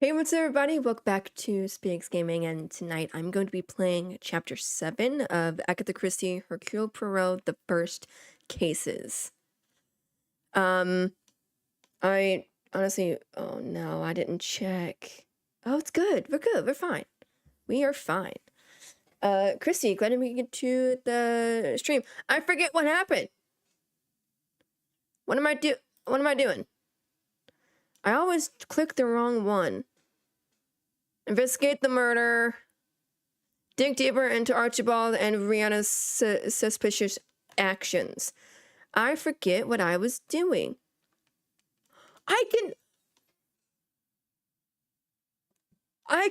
Hey, what's up, everybody? Welcome back to Spiggs Gaming, and tonight I'm going to be playing Chapter 7 of Agatha Christie, Hercule Poirot, The First Cases. I honestly, oh no, I didn't check. Oh, it's good. We're good. We're fine. We are fine. Christy, glad to make it to the stream. I forget what happened. What am I doing? I always click the wrong one. Investigate the murder. Dig deeper into Archibald and Rihanna's suspicious actions. I forget what I was doing. I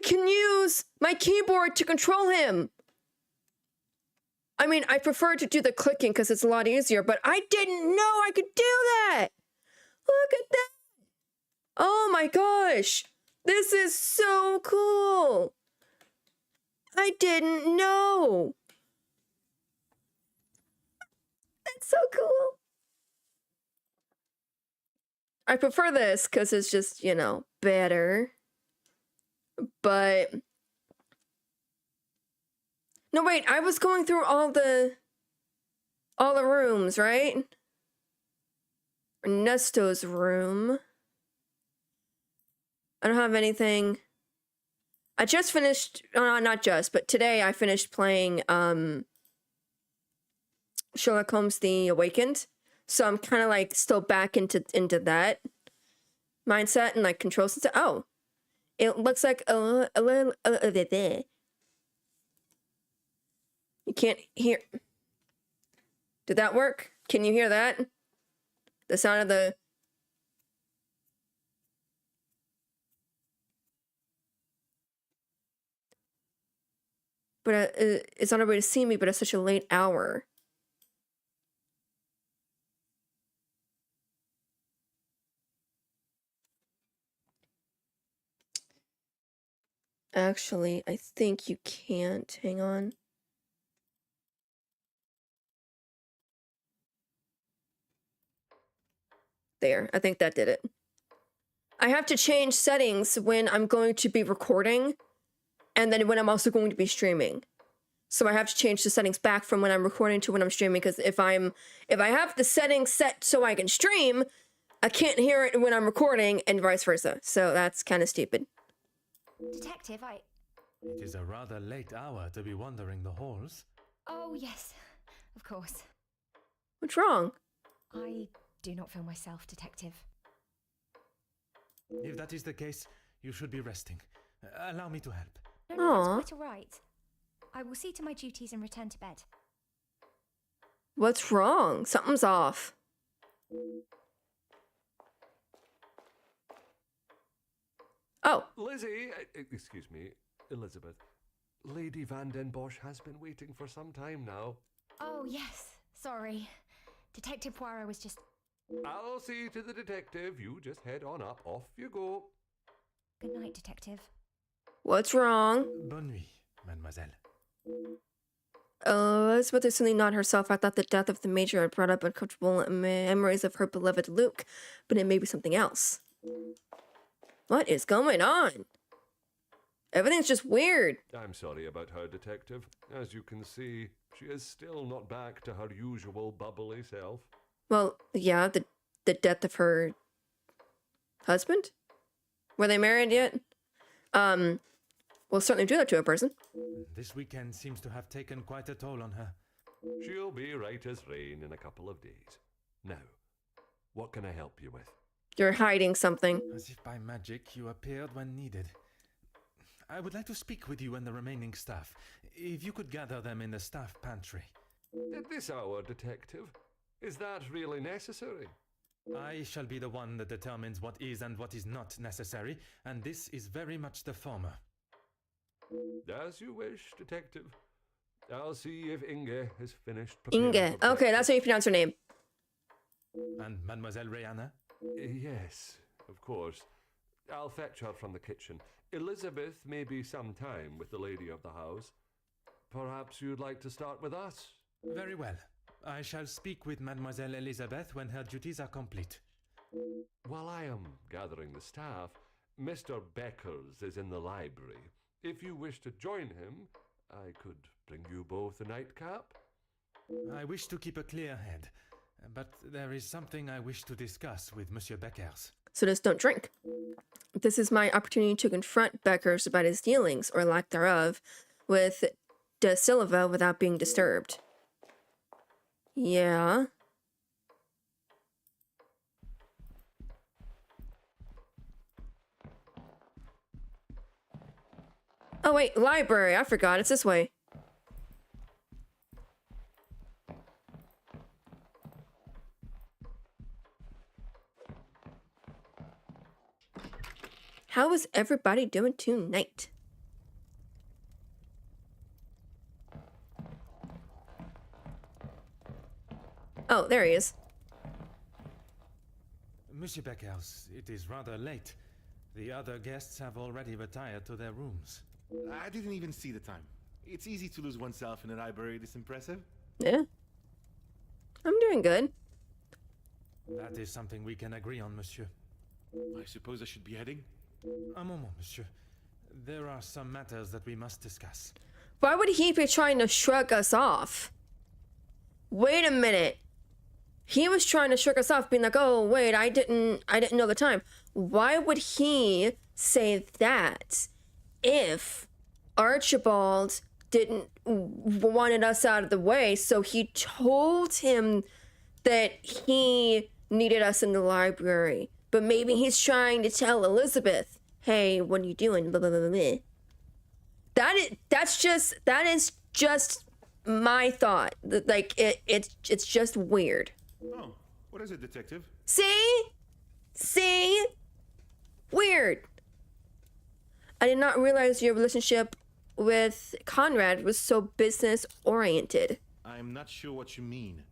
can use my keyboard to control him. I mean, I prefer to do the clicking because it's a lot easier, but I didn't know I could do that. Look at that. Oh my gosh. This is so cool. I didn't know. That's so cool. I prefer this because it's just, you know, better. But no, wait, I was going through all the rooms, right? Ernesto's room. I don't have anything. I just finished, not just, but today I finished playing Sherlock Holmes The Awakened. So I'm kind of like still back into that mindset and like controls and stuff. Oh, it looks like a little you can't hear. Did that work? Can you hear that? The sound of the... But it's on a way to see me, but it's such a late hour. Actually, I think you can't. Hang on. There, I think that did it. I have to change settings when I'm going to be recording and then when I'm also going to be streaming. So I have to change the settings back from when I'm recording to when I'm streaming, because if I have the settings set so I can stream, I can't hear it when I'm recording and vice versa. So that's kind of stupid. Detective, It is a rather late hour to be wandering the halls. Oh, yes, of course. What's wrong? I do not feel myself, Detective. If that is the case, you should be resting. Allow me to help. No, that's quite all right. I will see to my duties and return to bed. What's wrong? Something's off. Oh. Lizzie, excuse me, Elizabeth. Lady Van Den Bosch has been waiting for some time now. Oh, yes, sorry. Detective Poirot was just... I'll see to the detective. You just head on up. Off you go. Good night, Detective. What's wrong? Bonne nuit, mademoiselle. Elizabeth is certainly not herself. I thought the death of the Major had brought up uncomfortable memories of her beloved Luke, but it may be something else. What is going on? Everything's just weird. I'm sorry about her, Detective. As you can see, she is still not back to her usual bubbly self. Well, yeah, the death of her husband? Were they married yet? Will certainly do that to a person. This weekend seems to have taken quite a toll on her. She'll be right as rain in a couple of days. Now, what can I help you with? You're hiding something. As if by magic you appeared when needed. I would like to speak with you and the remaining staff. If you could gather them in the staff pantry. At this hour, Detective? Is that really necessary? I shall be the one that determines what is and what is not necessary, and this is very much the former. As you wish, Detective. I'll see if Inge has finished preparing. Inge. Okay, that's how you pronounce her name. And Mademoiselle Rihanna? Yes, of course. I'll fetch her from the kitchen. Elizabeth may be some time with the lady of the house. Perhaps you'd like to start with us? Very well. I shall speak with Mademoiselle Elizabeth when her duties are complete. While I am gathering the staff, Mr. Beckers is in the library. If you wish to join him, I could bring you both a nightcap. I wish to keep a clear head, but there is something I wish to discuss with Monsieur Beckers. So just don't drink. This is my opportunity to confront Beckers about his dealings, or lack thereof, with De Silva without being disturbed. Yeah. Oh wait, library. I forgot. It's this way. How is everybody doing tonight? Oh, there he is. Monsieur Beckers, it is rather late. The other guests have already retired to their rooms. I didn't even see the time. It's easy to lose oneself in a library this impressive. Yeah. I'm doing good. That is something we can agree on, monsieur. I suppose I should be heading. A moment, monsieur. There are some matters that we must discuss. Why would he be trying to shrug us off? Wait a minute. He was trying to shrug us off, being like, "Oh, wait, I didn't know the time." Why would he say that if Archibald didn't wanted us out of the way? So he told him that he needed us in the library, but maybe he's trying to tell Elizabeth, "Hey, what are you doing?" Blah, blah, blah, blah. That is just my thought. Like it's just weird. Oh, what is it, detective? See, weird. I did not realize your relationship with Conrad was so business oriented. I'm not sure what you mean.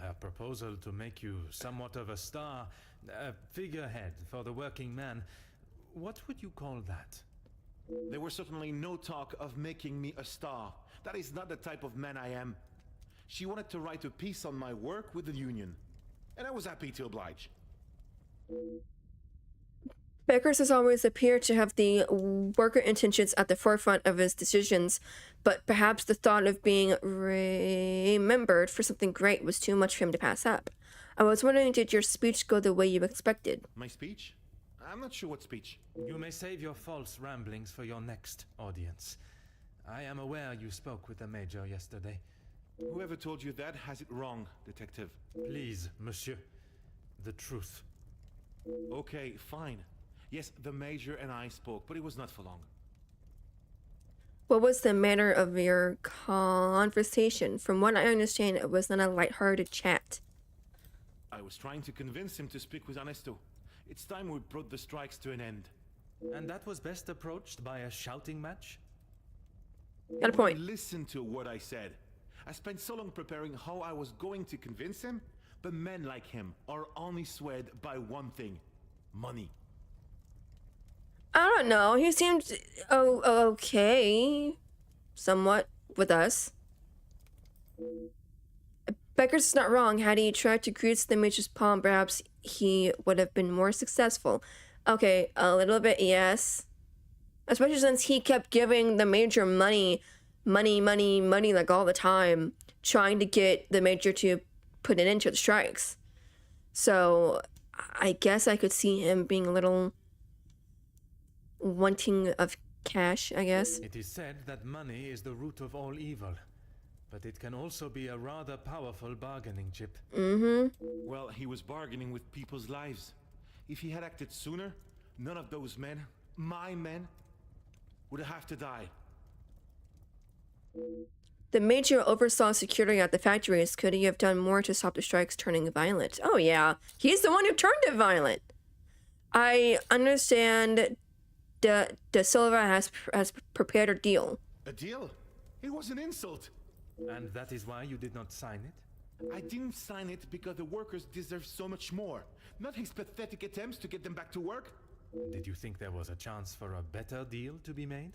Her proposal to make you somewhat of a star, a figurehead for the working man. What would you call that? There was certainly no talk of making me a star. That is not the type of man I am. She wanted to write a piece on my work with the union, and I was happy to oblige. Beckers has always appeared to have the worker intentions at the forefront of his decisions, but perhaps the thought of being remembered for something great was too much for him to pass up. I was wondering, did your speech go the way you expected? My speech? I'm not sure what speech. You may save your false ramblings for your next audience. I am aware you spoke with the Major yesterday. Whoever told you that has it wrong, detective. Please, monsieur. The truth. Okay, fine. Yes, the Major and I spoke, but it was not for long. What was the manner of your conversation? From what I understand, it was not a light-hearted chat. I was trying to convince him to speak with Ernesto. It's time we brought the strikes to an end. And that was best approached by a shouting match? Got a point. Listen to what I said. I spent so long preparing how I was going to convince him, but men like him are only swayed by one thing: money. I don't know. He seemed okay, somewhat, with us. Becker's is not wrong. Had he tried to grease the Major's palm, perhaps he would have been more successful. Okay, a little bit, yes. Especially since he kept giving the Major money, like all the time, trying to get the Major to put an end to the strikes. So, I guess I could see him being a little wanting of cash, I guess. It is said that money is the root of all evil, but it can also be a rather powerful bargaining chip. Well, he was bargaining with people's lives. If he had acted sooner, none of those men, my men, would have to die. The Major oversaw security at the factories. Could he have done more to stop the strikes turning violent? Oh yeah, he's the one who turned it violent. I understand De Silva has prepared a deal. A deal? It was an insult. And that is why you did not sign it? I didn't sign it because the workers deserve so much more, not his pathetic attempts to get them back to work. Did you think there was a chance for a better deal to be made?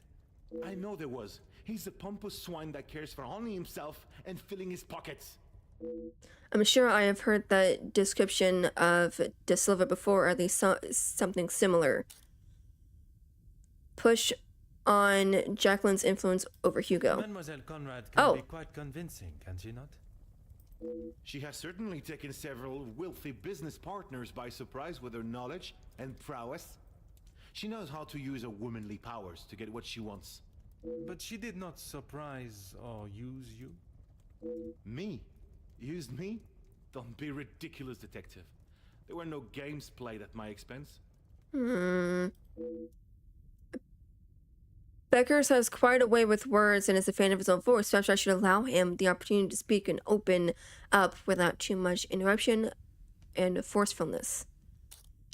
I know there was. He's a pompous swine that cares for only himself and filling his pockets. I'm sure I have heard the description of De Silva before, or at least something similar. push on Jacqueline's influence over Hugo. Mademoiselle Conrad can Oh. be quite convincing, can she not? She has certainly taken several wealthy business partners by surprise with her knowledge and prowess. She knows how to use her womanly powers to get what she wants. But she did not surprise or use you. Me? Used me? Don't be ridiculous, detective. There were no games played at my expense. Beckers has quite a way with words and is a fan of his own voice. Perhaps I should allow him the opportunity to speak and open up without too much interruption and forcefulness.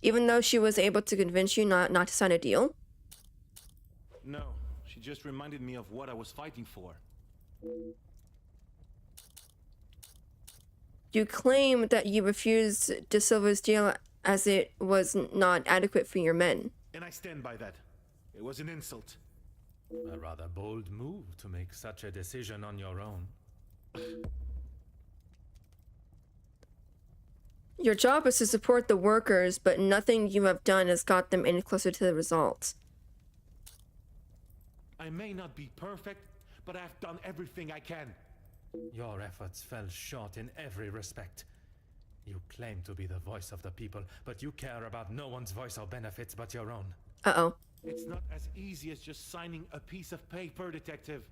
Even though she was able to convince you not to sign a deal. No, she just reminded me of what I was fighting for. You claim that you refused De Silva's deal as it was not adequate for your men. And I stand by that. It was an insult. A rather bold move to make such a decision on your own. Your job is to support the workers, but nothing you have done has got them any closer to the results. I may not be perfect, but I've done everything I can. Your efforts fell short in every respect. You claim to be the voice of the people, but you care about no one's voice or benefits but your own. Uh-oh. It's not as easy as just signing a piece of paper, detective.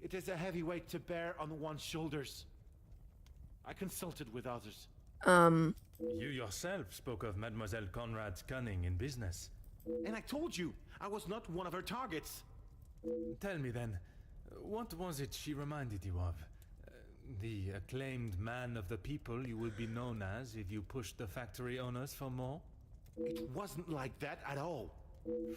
It is a heavy weight to bear on one's shoulders. I consulted with others. You yourself spoke of Mademoiselle Conrad's cunning in business. And I told you, I was not one of her targets. Tell me then, what was it she reminded you of? The acclaimed man of the people you would be known as if you pushed the factory owners for more? It wasn't like that at all.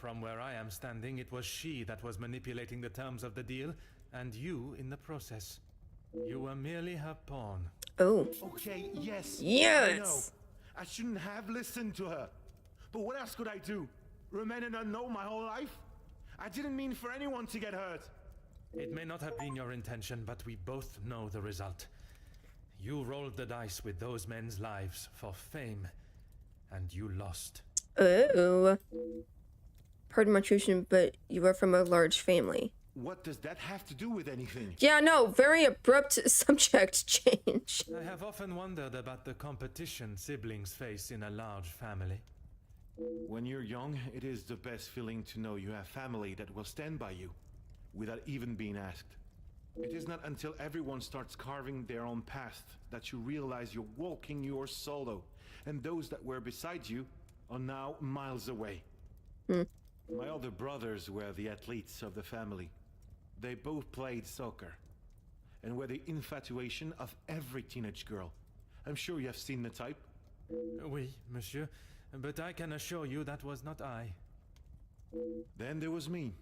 From where I am standing, it was she that was manipulating the terms of the deal, and you in the process. You were merely her pawn. Oh. Okay, yes. Yes! I know. I shouldn't have listened to her. But what else could I do? Remain an unknown my whole life? I didn't mean for anyone to get hurt. It may not have been your intention, but we both know the result. You rolled the dice with those men's lives for fame, and you lost. Oh. Pardon my intrusion, but you are from a large family. What does that have to do with anything? Yeah, no, very abrupt subject change. I have often wondered about the competition siblings face in a large family. When you're young, it is the best feeling to know you have family that will stand by you, without even being asked. It is not until everyone starts carving their own path that you realize you're walking yours solo, and those that were beside you are now miles away. My older brothers were the athletes of the family. They both played soccer, and were the infatuation of every teenage girl. I'm sure you have seen the type. Oui, monsieur, but I can assure you that was not I. Then there was me.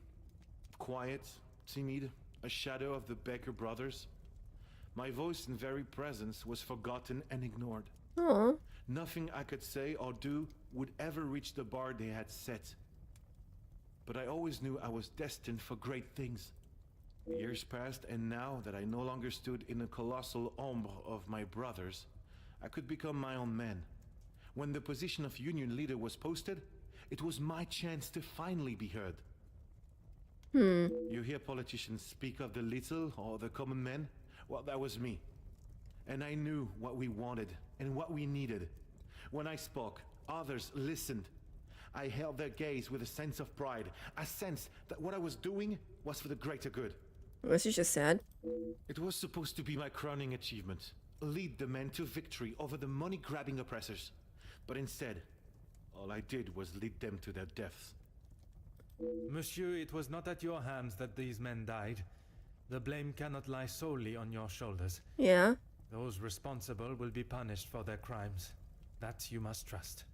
Quiet, timid, a shadow of the Becker brothers. My voice and very presence was forgotten and ignored. Aw. Nothing I could say or do would ever reach the bar they had set. But I always knew I was destined for great things. Years passed, and now that I no longer stood in the colossal ombre of my brothers, I could become my own man. When the position of union leader was posted, it was my chance to finally be heard. You hear politicians speak of the little or the common man? Well, that was me. And I knew what we wanted and what we needed. When I spoke, others listened. I held their gaze with a sense of pride, a sense that what I was doing was for the greater good. This is just sad. It was supposed to be my crowning achievement, lead the men to victory over the money-grabbing oppressors. But instead, all I did was lead them to their deaths. Monsieur, it was not at your hands that these men died. The blame cannot lie solely on your shoulders. Yeah. Those responsible will be punished for their crimes. That you must trust.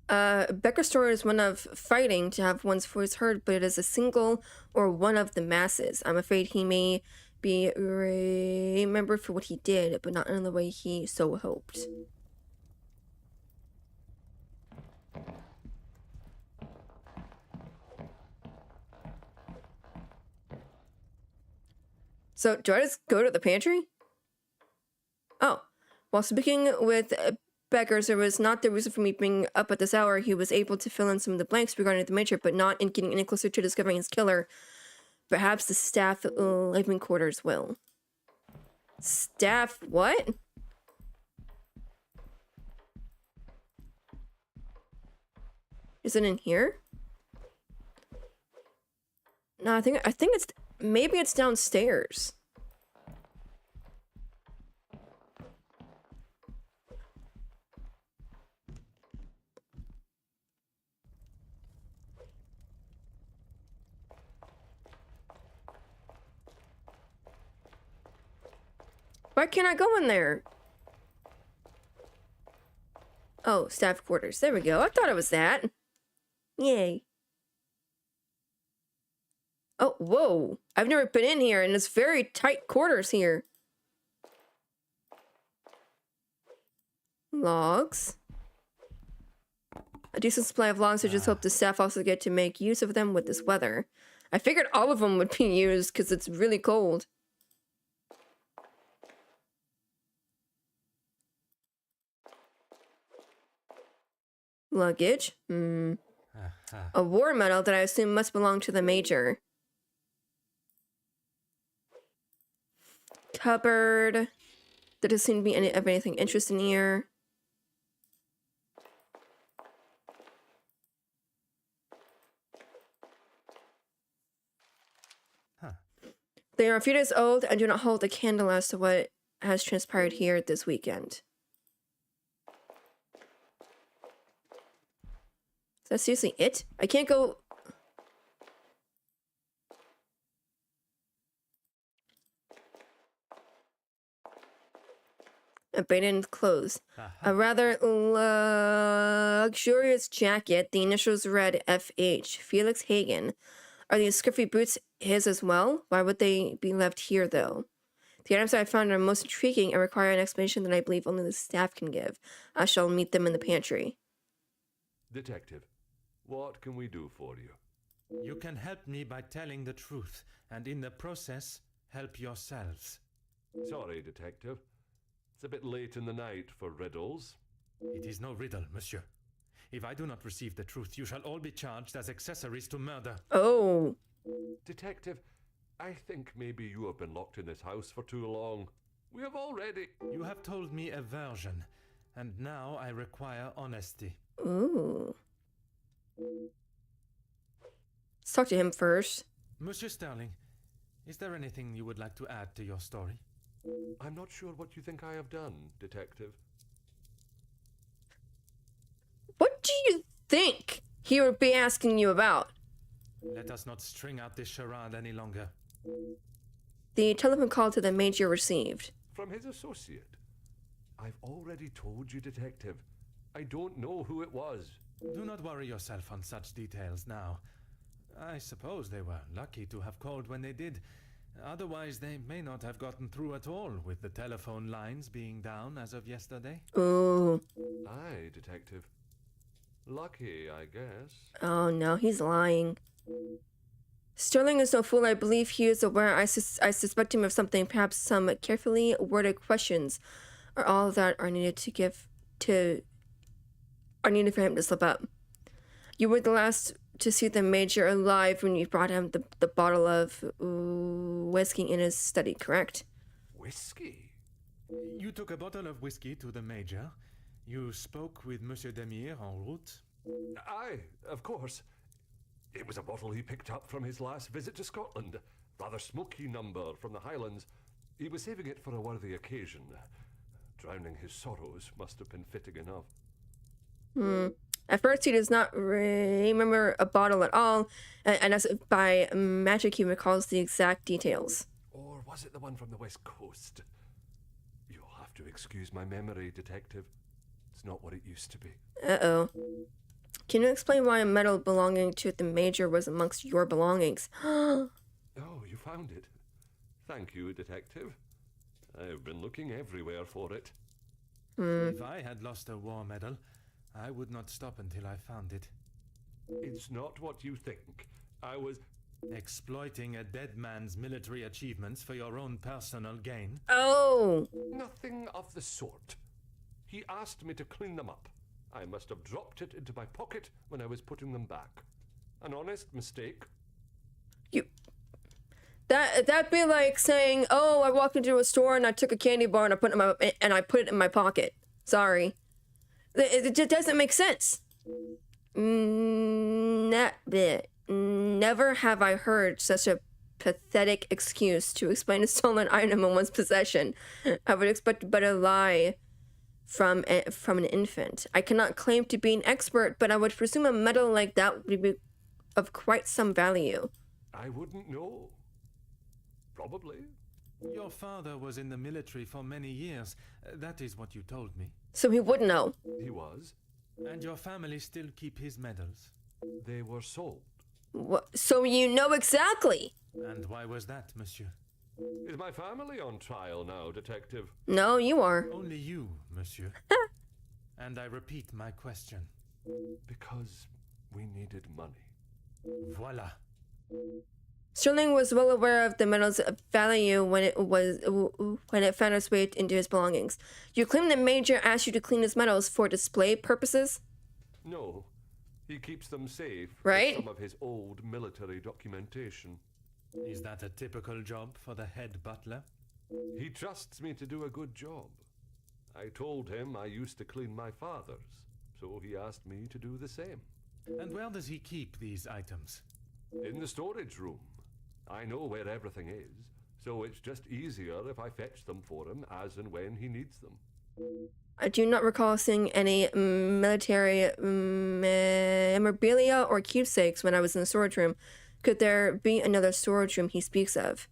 Becker's story is one of fighting to have one's voice heard, but it is a single or one of the masses. I'm afraid he may be remembered for what he did, but not in the way he so hoped. So, do I just go to the pantry? Oh. While speaking with beggars, there was not the reason for me being up at this hour. He was able to fill in some of the blanks regarding the Major, but not in getting any closer to discovering his killer. Perhaps the staff living quarters will. Staff what? Is it in here? No, I think it's maybe it's downstairs. Why can't I go in there? Oh, staff quarters. There we go. I thought it was that. Yay. Oh, whoa. I've never been in here, and it's very tight quarters here. Logs. A decent supply of logs. I just hope the staff also get to make use of them with this weather. I figured all of them would be used because it's really cold. Luggage. A war medal that I assume must belong to the Major. Cupboard. There doesn't seem to be any of anything interesting here. They are a few days old and do not hold a candle as to what has transpired here this weekend. Is that seriously it? I can't go... Abandoned clothes. A rather luxurious jacket. The initials read FH. Felix Hagen. Are these scruffy boots his as well? Why would they be left here, though? The items I found are most intriguing and require an explanation that I believe only the staff can give. I shall meet them in the pantry. Detective, what can we do for you? You can help me by telling the truth, and in the process, help yourselves. Sorry, Detective. It's a bit late in the night for riddles. It is no riddle, monsieur. If I do not receive the truth, you shall all be charged as accessories to murder. Oh. Detective, I think maybe you have been locked in this house for too long. We have already... You have told me a version, and now I require honesty. Ooh. Let's talk to him first. Monsieur Sterling, is there anything you would like to add to your story? I'm not sure what you think I have done, Detective. What do you think he would be asking you about? Let us not string out this charade any longer. The telephone call to the Major received. From his associate. I've already told you, Detective. I don't know who it was. Do not worry yourself on such details now. I suppose they were lucky to have called when they did. Otherwise, they may not have gotten through at all, with the telephone lines being down as of yesterday. Ooh. Aye, Detective. Lucky, I guess. Oh no, he's lying. Sterling is no fool. I believe he is aware. I suspect him of something. Perhaps some carefully worded questions are all that are needed are needed for him to slip up. You were the last to see the Major alive when you brought him the bottle of whiskey in his study, correct? Whiskey? You took a bottle of whiskey to the Major. You spoke with Monsieur Demire en route. Aye, of course. It was a bottle he picked up from his last visit to Scotland. Rather smoky number from the Highlands. He was saving it for a worthy occasion. Drowning his sorrows must have been fitting enough. At first, he does not remember a bottle at all, and as if by magic, he recalls the exact details. Or was it the one from the West Coast? You'll have to excuse my memory, Detective. It's not what it used to be. Uh-oh. Can you explain why a medal belonging to the Major was amongst your belongings? Oh, you found it. Thank you, Detective. I've been looking everywhere for it. If I had lost a war medal, I would not stop until I found it. It's not what you think. I was... Exploiting a dead man's military achievements for your own personal gain? Oh! Nothing of the sort. He asked me to clean them up. I must have dropped it into my pocket when I was putting them back. An honest mistake. That'd be like saying, "Oh, I walked into a store and I took a candy bar and I put it in my pocket." Sorry, it just doesn't make sense. Never have I heard such a pathetic excuse to explain a stolen item in one's possession. I would expect a better lie from an infant. I cannot claim to be an expert, but I would presume a medal like that would be of quite some value. I wouldn't know. Probably. Your father was in the military for many years. That is what you told me. So he would know. He was. And your family still keep his medals? They were sold. So you know exactly. And why was that, monsieur? Is my family on trial now, Detective? No, you are. Only you, monsieur. And I repeat my question. Because we needed money. Voila. Sterling was well aware of the medal's value when it found its way into his belongings. You claim the Major asked you to clean his medals for display purposes? No. He keeps them safe. Right? With some of his old military documentation. Is that a typical job for the head butler? He trusts me to do a good job. I told him I used to clean my father's, so he asked me to do the same. And where does he keep these items? In the storage room. I know where everything is, so it's just easier if I fetch them for him as and when he needs them. I do not recall seeing any military memorabilia or keepsakes when I was in the storage room. Could there be another storage room he speaks of?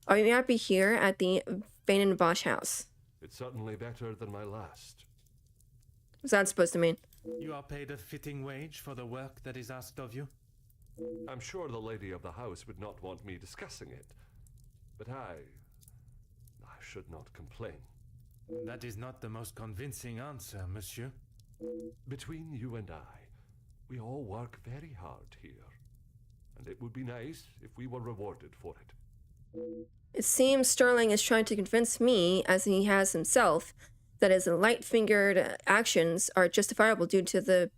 Are you happy here at the Bain and Bosch house? It's certainly better than my last. What's that supposed to mean? You are paid a fitting wage for the work that is asked of you? I'm sure the lady of the house would not want me discussing it, but I should not complain. That is not the most convincing answer, monsieur. Between you and I, we all work very hard here, and it would be nice if we were rewarded for it. It seems Sterling is trying to convince me, as he has himself, that his light-fingered actions are justifiable due to the...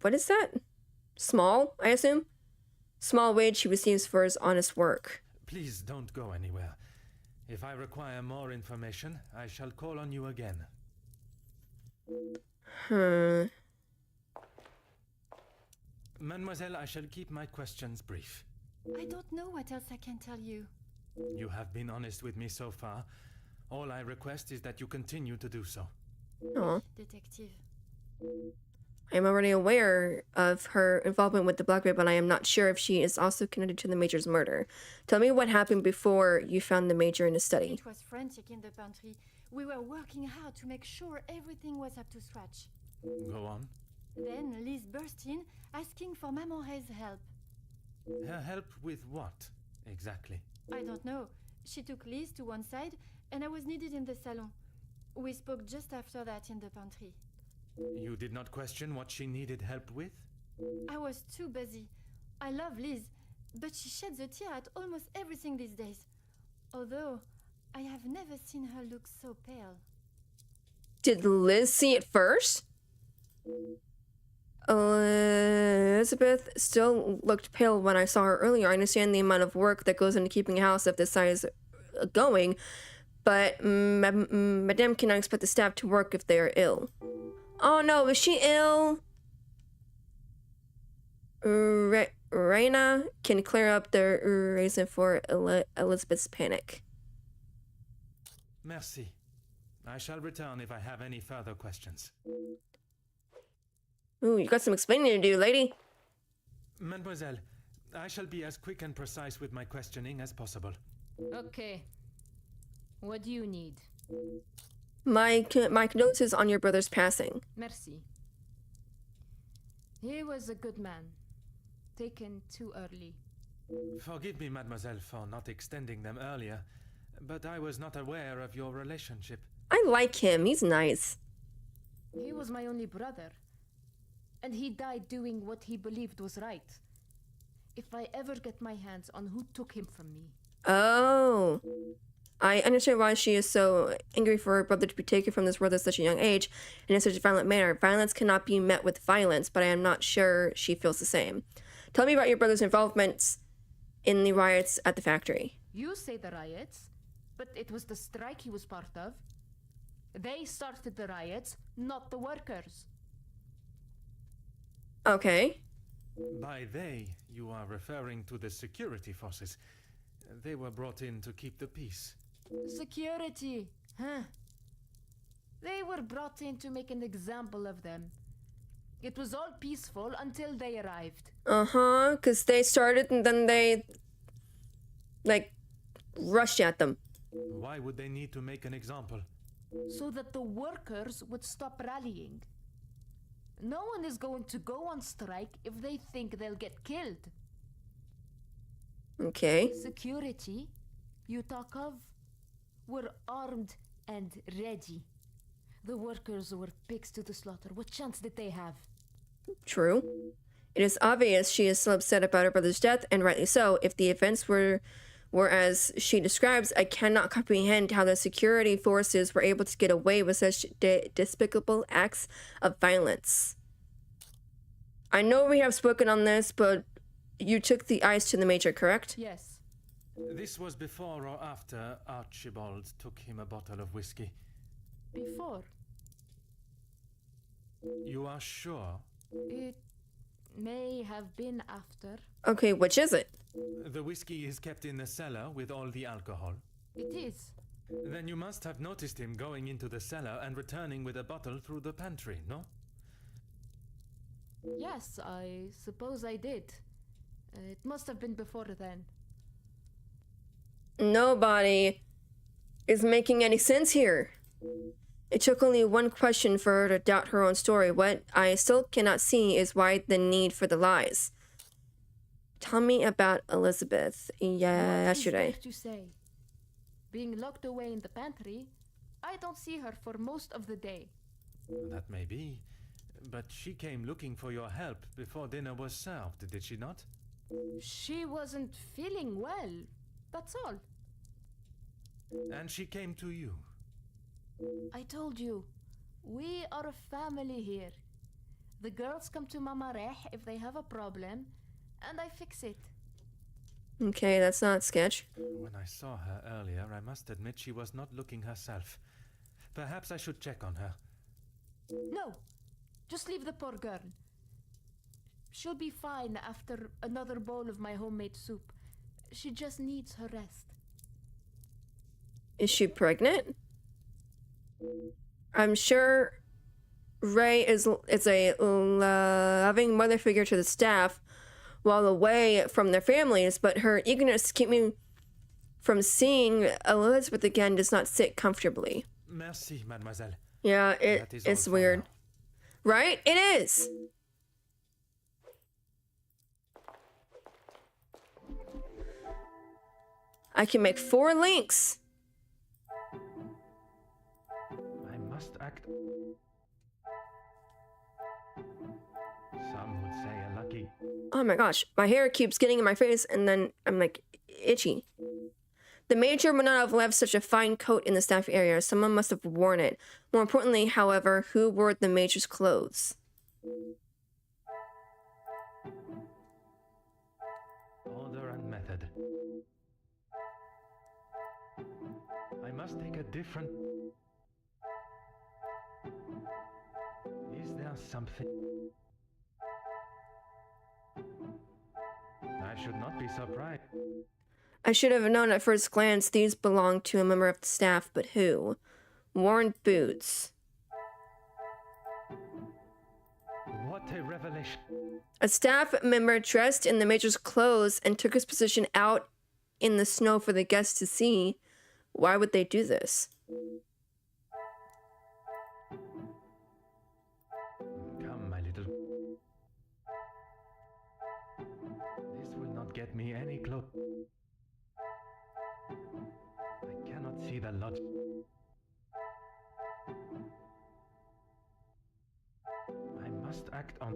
What is that? Small, I assume? Small wage he receives for his honest work. Please don't go anywhere. If I require more information, I shall call on you again. Mademoiselle, I shall keep my questions brief. I don't know what else I can tell you. You have been honest with me so far. All I request is that you continue to do so. Aw. Detective. I am already aware of her involvement with the Blackberry, but I am not sure if she is also connected to the Major's murder. Tell me what happened before you found the Major in his study. It was frantic in the pantry. We were working hard to make sure everything was up to scratch. Go on. Then Liz burst in, asking for Maman's help. Her help with what, exactly? I don't know. She took Liz to one side, and I was needed in the salon. We spoke just after that in the pantry. You did not question what she needed help with? I was too busy. I love Liz, but she sheds a tear at almost everything these days. Although, I have never seen her look so pale. Did Liz see it first? Elizabeth still looked pale when I saw her earlier. I understand the amount of work that goes into keeping a house of this size going, but Madame cannot expect the staff to work if they are ill. Oh no, is she ill? Raina can clear up the reason for Elizabeth's panic. Merci. I shall return if I have any further questions. Ooh, you got some explaining to do, lady. Mademoiselle, I shall be as quick and precise with my questioning as possible. Okay. What do you need? My condolences on your brother's passing. Merci. He was a good man. Taken too early. Forgive me, mademoiselle, for not extending them earlier, but I was not aware of your relationship. I like him. He's nice. He was my only brother. And he died doing what he believed was right. If I ever get my hands on who took him from me... Oh. I understand why she is so angry for her brother to be taken from this world at such a young age and in such a violent manner. Violence cannot be met with violence, but I am not sure she feels the same. Tell me about your brother's involvement in the riots at the factory. You say the riots, but it was the strike he was part of. They started the riots, not the workers. Okay. By they, you are referring to the security forces. They were brought in to keep the peace. Security, huh? They were brought in to make an example of them. It was all peaceful until they arrived. Uh-huh, because they started and then they, like, rushed at them. Why would they need to make an example? So that the workers would stop rallying. No one is going to go on strike if they think they'll get killed. Okay. Security, you talk of, were armed and ready. The workers were pigs to the slaughter. What chance did they have? True. It is obvious she is still upset about her brother's death, and rightly so. If the events were as she describes, I cannot comprehend how the security forces were able to get away with such despicable acts of violence. I know we have spoken on this, but you took the ice to the Major, correct? Yes. This was before or after Archibald took him a bottle of whiskey. Before. You are sure? It may have been after. Okay, which is it? The whiskey is kept in the cellar with all the alcohol. It is. Then you must have noticed him going into the cellar and returning with a bottle through the pantry, no? Yes, I suppose I did. It must have been before then. Nobody is making any sense here. It took only one question for her to doubt her own story. What I still cannot see is why the need for the lies. Tell me about Elizabeth yesterday. What is there to say? Being locked away in the pantry, I don't see her for most of the day. That may be. But she came looking for your help before dinner was served, did she not? She wasn't feeling well, that's all. And she came to you. I told you, we are a family here. The girls come to Mama Reh if they have a problem, and I fix it. Okay, that's not sketch. When I saw her earlier, I must admit she was not looking herself. Perhaps I should check on her. No, just leave the poor girl. She'll be fine after another bowl of my homemade soup. She just needs her rest. Is she pregnant? I'm sure Ray is a loving mother figure to the staff while away from their families, but her eagerness to keep me from seeing Elizabeth again does not sit comfortably. Merci, mademoiselle. Yeah, That is it's all for weird. now. Right? It is! I can make 4 links. I must act. Some would say a lucky. Oh my gosh, my hair keeps getting in my face and then I'm like itchy. The Major would not have left such a fine coat in the staff area. Someone must have worn it. More importantly, however, who wore the Major's clothes? Order and method. I must take a different. Is there something? I should not be surprised. I should have known at first glance these belonged to a member of the staff, but who? Worn boots. What a revelation. A staff member dressed in the Major's clothes and took his position out in the snow for the guests to see. Why would they do this? Come, my little. This will not get me any close. I cannot see the logic. I must act on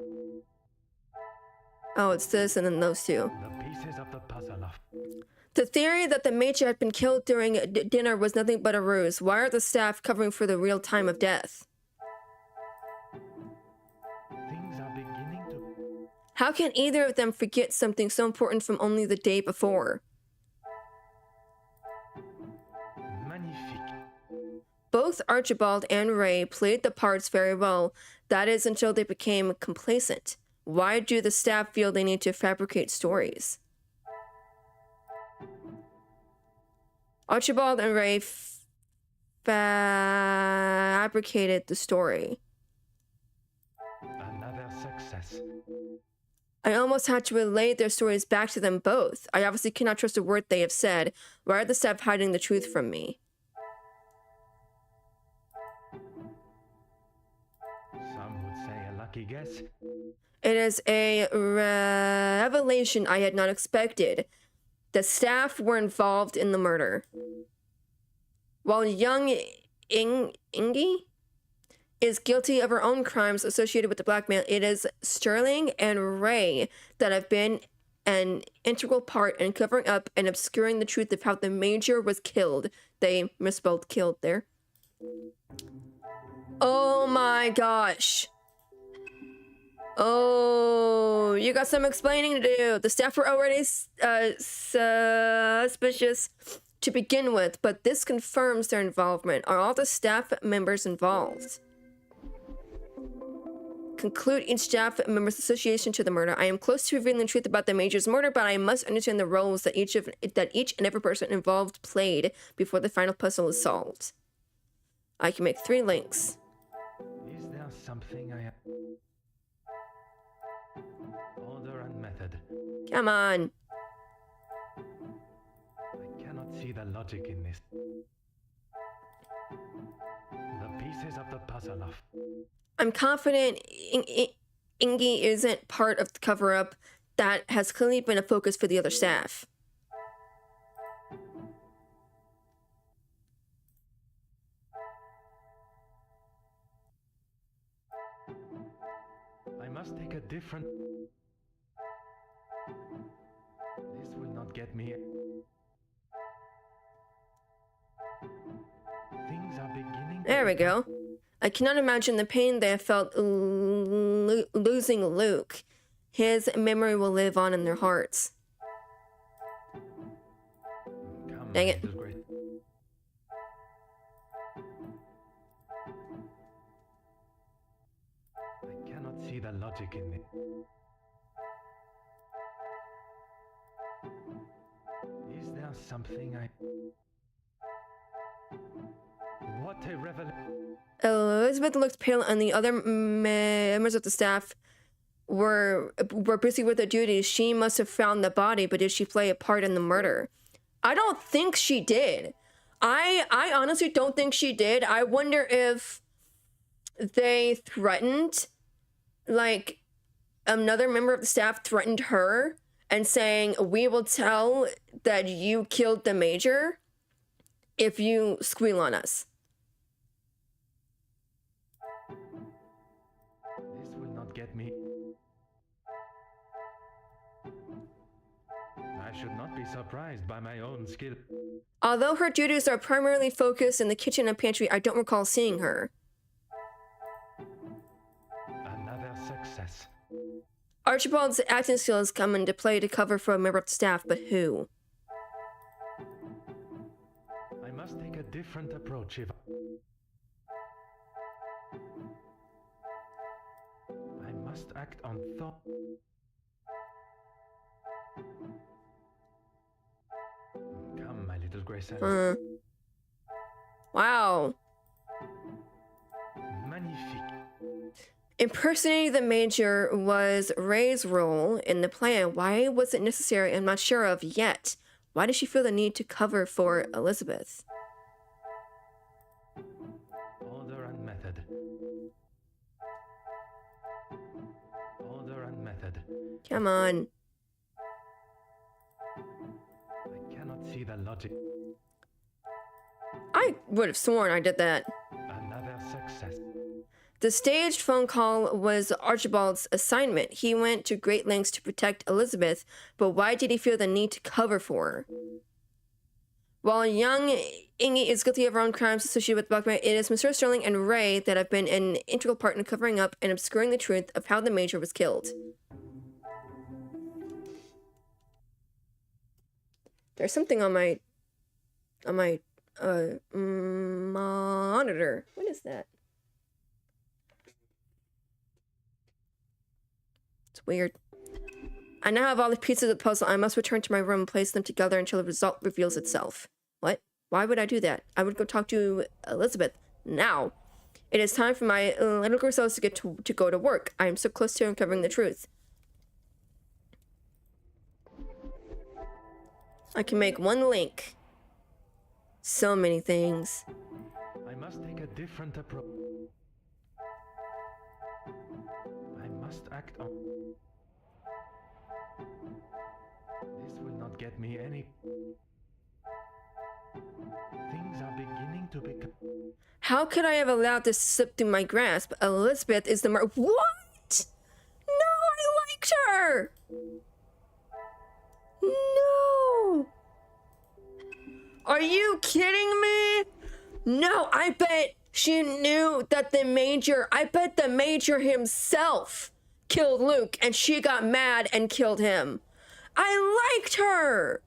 Oh, it's this and then those two. the pieces of the puzzle of. The theory that the major had been killed during dinner was nothing but a ruse. Why are the staff covering for the real time of death? Things are beginning to... How can either of them forget something so important from only the day before? Magnifique. Both Archibald and Ray played the parts very well. That is until they became complacent. Why do the staff feel they need to fabricate stories? Archibald and Ray fabricated the story. Another success. I almost had to relay their stories back to them both. I obviously cannot trust a word they have said. Why are the staff hiding the truth from me? Some would say a lucky guess. It is a revelation I had not expected. The staff were involved in the murder. While young Ingy is guilty of her own crimes associated with the blackmail, it is Sterling and Ray that have been an integral part in covering up and obscuring the truth of how the major was killed. They misspelled killed there. Oh my gosh. Oh, you got some explaining to do. The staff were already suspicious to begin with, but this confirms their involvement. Are all the staff members involved? Conclude each staff member's association to the murder. I am close to revealing the truth about the major's murder, but I must understand the roles that each and every person involved played before the final puzzle is solved. I can make 3 links. Is there something I... Order and method. Come on. I cannot see the logic in this. The pieces of the puzzle of... I'm confident Ingy isn't part of the cover-up. That has clearly been a focus for the other staff. I must take a different... This will not get me... Things are beginning... There we go. I cannot imagine the pain they have felt losing Luke. His memory will live on in their hearts. Come, Dang it. little great. I cannot see the logic in it. Is there something I... What a revelation. Elizabeth looked pale, and the other members of the staff were busy with their duties. She must have found the body, but did she play a part in the murder? I don't think she did. I honestly don't think she did. I wonder if they threatened, like, another member of the staff threatened her and saying, we will tell that you killed the major if you squeal on us. This will not get me. I should not be surprised by my own skill. Although her duties are primarily focused in the kitchen and pantry, I don't recall seeing her. Another success. Archibald's acting skills come into play to cover for a member of the staff, but who? I must take a different approach if... I must act on thought. Come, my little Grace. Wow. Magnifique. Impersonating the major was Ray's role in the plan. Why was it necessary? I'm not sure of yet. Why does she feel the need to cover for Elizabeth? Order and method. Order and method. Come on. I cannot see the logic. I would have sworn I did that. Another success. The staged phone call was Archibald's assignment. He went to great lengths to protect Elizabeth, but why did he feel the need to cover for her? While young Ingy is guilty of her own crimes associated with blackmail, it is Mr. Sterling and Ray that have been an integral part in covering up and obscuring the truth of how the Major was killed. There's something on my monitor. What is that? It's weird. I now have all the pieces of the puzzle. I must return to my room and place them together until the result reveals itself. What? Why would I do that? I would go talk to Elizabeth now. It is time for my little Griseldas to go to work. I am so close to uncovering the truth. I can make one link. So many things. I must take a different approach. I must act on. This will not get me any. Things are beginning to become. How could I have allowed this to slip through my grasp? Elizabeth is the What? No, I liked her! No! Are you kidding me? No, I bet she knew that I bet the Major himself killed Luke and she got mad and killed him. I liked her!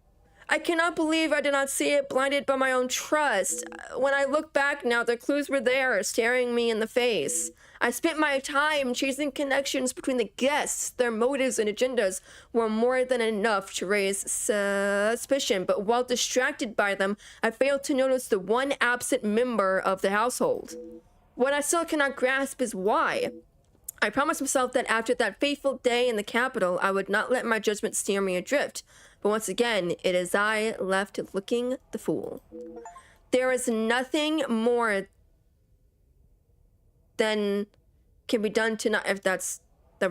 I cannot believe I did not see it, blinded by my own trust. When I look back now, the clues were there, staring me in the face. I spent my time chasing connections between the guests. Their motives and agendas were more than enough to raise suspicion, but while distracted by them, I failed to notice the one absent member of the household. What I still cannot grasp is why. I promised myself that after that fateful day in the capital, I would not let my judgment steer me adrift. But once again, it is I left looking the fool. There is nothing more than can be done to not, if that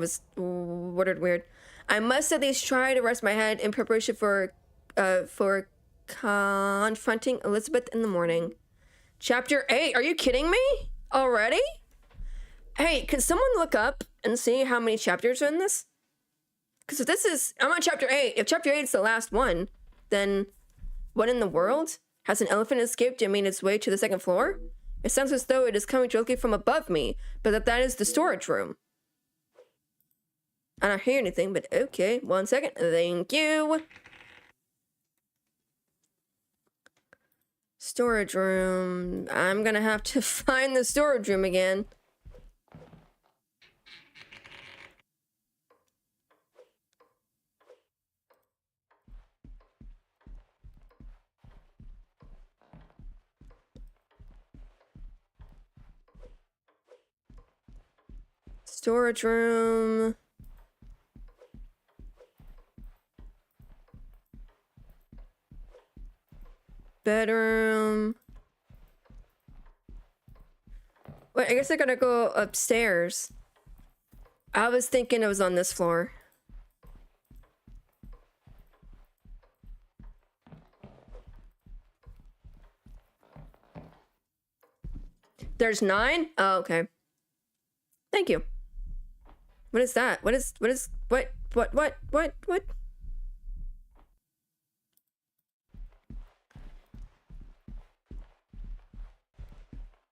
was worded weird. I must at least try to rest my head in preparation for confronting Elizabeth in the morning. Chapter 8, are you kidding me? Already? Hey, can someone look up and see how many chapters are in this? Because if I'm on chapter 8. If chapter 8 is the last one, then what in the world? Has an elephant escaped and made its way to the second floor? It sounds as though it is coming directly from above me, but that is the storage room. I don't hear anything, but okay. 1 second. Thank you. Storage room. I'm gonna have to find the storage room again. Storage room. Bedroom. Wait, I guess I gotta go upstairs. I was thinking it was on this floor. There's 9? Oh, okay. Thank you. What is that? What?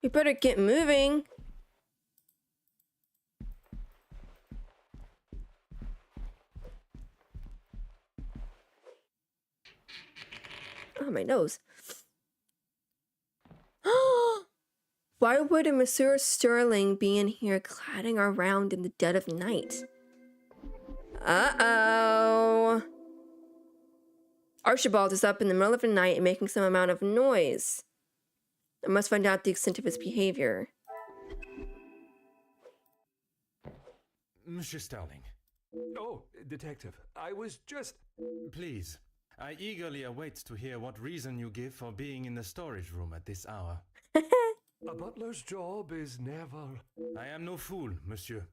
You better get moving. Oh, my nose. Why would a Monsieur Sterling be in here clattering around in the dead of night? Uh-oh. Archibald is up in the middle of the night and making some amount of noise. I must find out the extent of his behavior. Monsieur Sterling. Oh, Detective, I was just... Please, I eagerly await to hear what reason you give for being in the storage room at this hour. A butler's job is never... I am no fool, monsieur.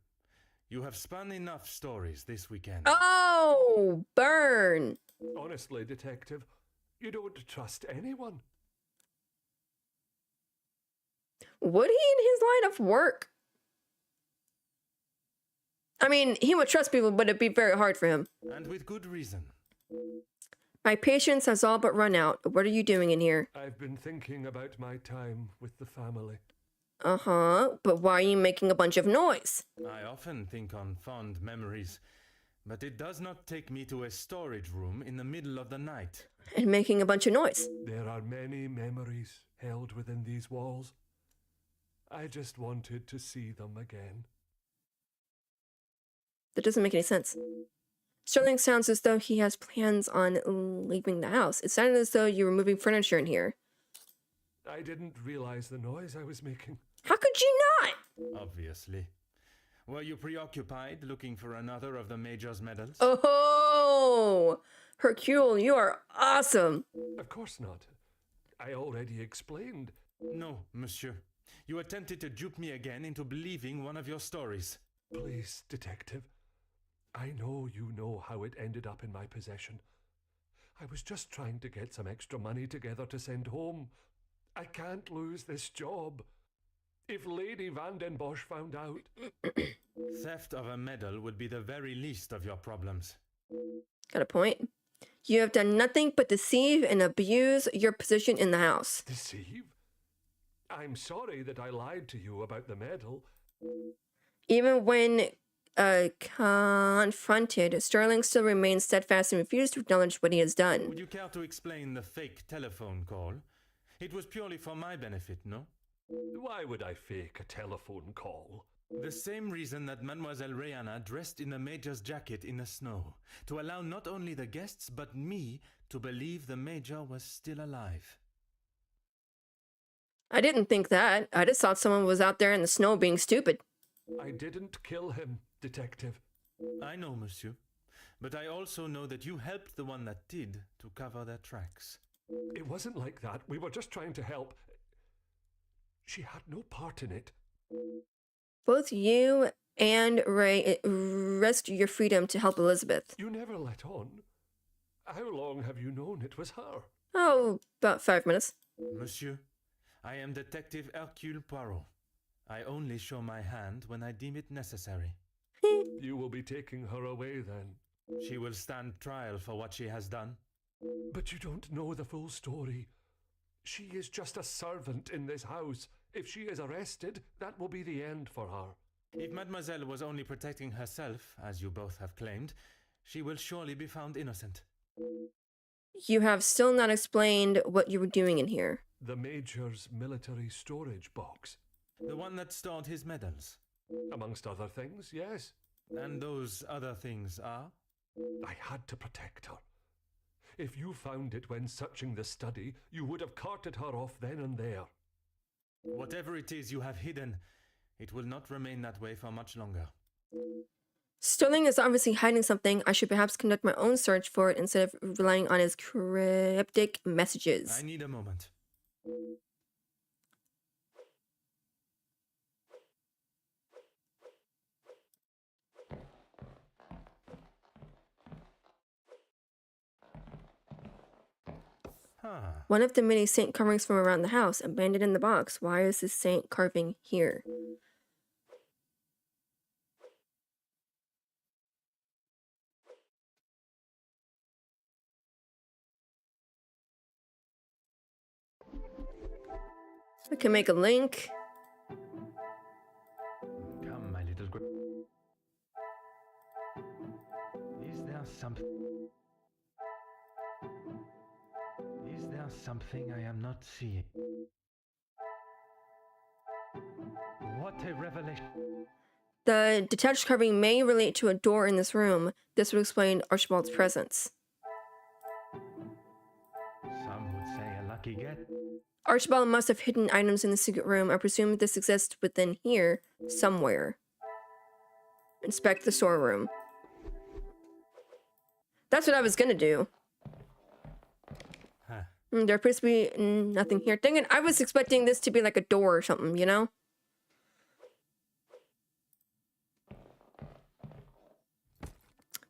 You have spun enough stories this weekend. Oh, burn. Honestly, Detective, you don't trust anyone. Would he in his line of work? I mean, he would trust people, but it'd be very hard for him. And with good reason. My patience has all but run out. What are you doing in here? I've been thinking about my time with the family. Uh-huh. But why are you making a bunch of noise? I often think on fond memories, but it does not take me to a storage room in the middle of the night. And making a bunch of noise. There are many memories held within these walls. I just wanted to see them again. That doesn't make any sense. Sterling sounds as though he has plans on leaving the house. It sounded as though you were moving furniture in here. I didn't realize the noise I was making. How could you not? Obviously. Were you preoccupied looking for another of the Major's medals? Oh, Hercule, you are awesome. Of course not. I already explained. No, monsieur. You attempted to dupe me again into believing one of your stories. Please, detective. I know you know how it ended up in my possession. I was just trying to get some extra money together to send home. I can't lose this job. If Lady Van den Bosch found out... Theft of a medal would be the very least of your problems. Got a point. You have done nothing but deceive and abuse your position in the house. Deceive? I'm sorry that I lied to you about the medal. Even when confronted, Sterling still remains steadfast and refuses to acknowledge what he has done. Would you care to explain the fake telephone call? It was purely for my benefit, no? Why would I fake a telephone call? The same reason that Mademoiselle Rihanna dressed in the Major's jacket in the snow, to allow not only the guests but me to believe the Major was still alive. I didn't think that. I just thought someone was out there in the snow being stupid. I didn't kill him, detective. I know, monsieur. But I also know that you helped the one that did to cover their tracks. It wasn't like that. We were just trying to help. She had no part in it. Both you and Ray risked your freedom to help Elizabeth. You never let on. How long have you known it was her? Oh, about 5 minutes. Monsieur, I am Detective Hercule Poirot. I only show my hand when I deem it necessary. You will be taking her away then. She will stand trial for what she has done. But you don't know the full story. She is just a servant in this house. If she is arrested, that will be the end for her. If Mademoiselle was only protecting herself, as you both have claimed, she will surely be found innocent. You have still not explained what you were doing in here. The Major's military storage box. The one that stored his medals. Amongst other things, yes. And those other things are? I had to protect her. If you found it when searching the study, you would have carted her off then and there. Whatever it is you have hidden, it will not remain that way for much longer. Sterling is obviously hiding something. I should perhaps conduct my own search for it instead of relying on his cryptic messages. I need a moment. One of the many saint carvings from around the house, abandoned in the box. Why is this saint carving here? I can make a link. Come, my little Is there something? Is there something I am not seeing? What a revelation! The detached carving may relate to a door in this room. This would explain Archibald's presence. Some would say a lucky get. Archibald must have hidden items in the secret room. I presume this exists within here, somewhere. Inspect the storeroom. That's what I was gonna do. Huh. There appears to be nothing here. Dang it, I was expecting this to be like a door or something, you know?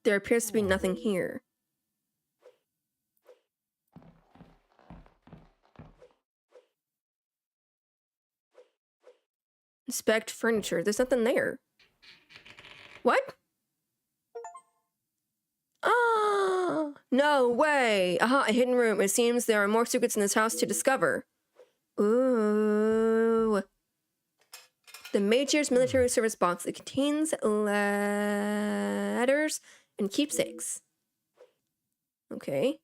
There appears to be nothing here. Inspect furniture. There's nothing there. What? No way! Aha, a hidden room. It seems there are more secrets in this house to discover. Ooh. The Major's military service box. It contains letters and keepsakes. Okay.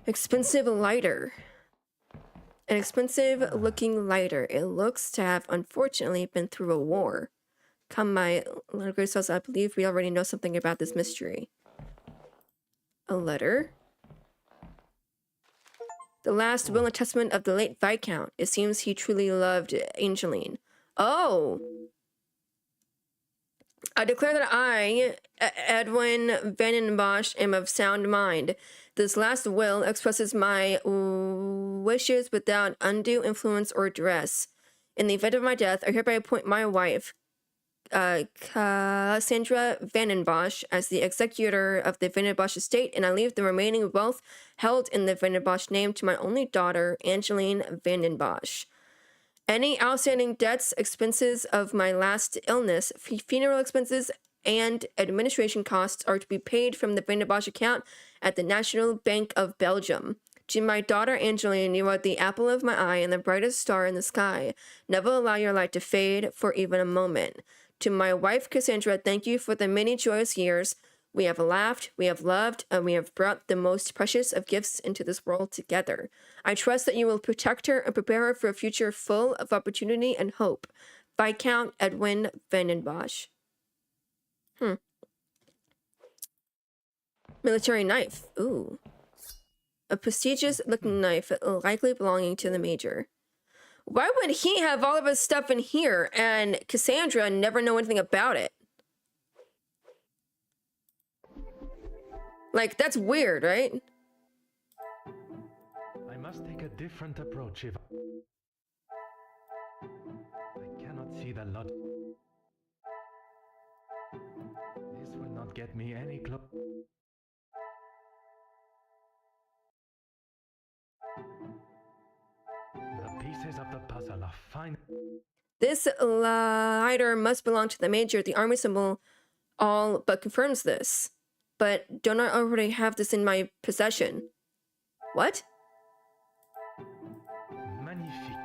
Expensive lighter. An expensive looking lighter. It looks to have unfortunately been through a war. Come, my little grace, I believe we already know something about this mystery. A letter. The last will and testament of the late Viscount. It seems he truly loved Angeline. Oh! I declare that I, Edwin Vandenbosch, am of sound mind. This last will expresses my wishes without undue influence or duress. In the event of my death, I hereby appoint my wife, Cassandra Vandenbosch, as the executor of the Vandenbosch estate, and I leave the remaining wealth held in the Vandenbosch name to my only daughter, Angeline Vandenbosch. Any outstanding debts, expenses of my last illness, funeral expenses, and administration costs are to be paid from the Vandenbosch account at the National Bank of Belgium. To my daughter Angeline, you are the apple of my eye and the brightest star in the sky. Never allow your light to fade for even a moment. To my wife Cassandra, thank you for the many joyous years. We have laughed, we have loved, and we have brought the most precious of gifts into this world together. I trust that you will protect her and prepare her for a future full of opportunity and hope. Viscount Edwin Vandenbosch. Military knife. Ooh. A prestigious looking knife, likely belonging to the Major. Why would he have all of his stuff in here and Cassandra never know anything about it? Like, that's weird, right? I must take a different approach if I cannot see the lot. This will not get me any close. The pieces of the puzzle are fine. This lighter must belong to the Major. The army symbol all but confirms this. But don't I already have this in my possession? What? Magnifique.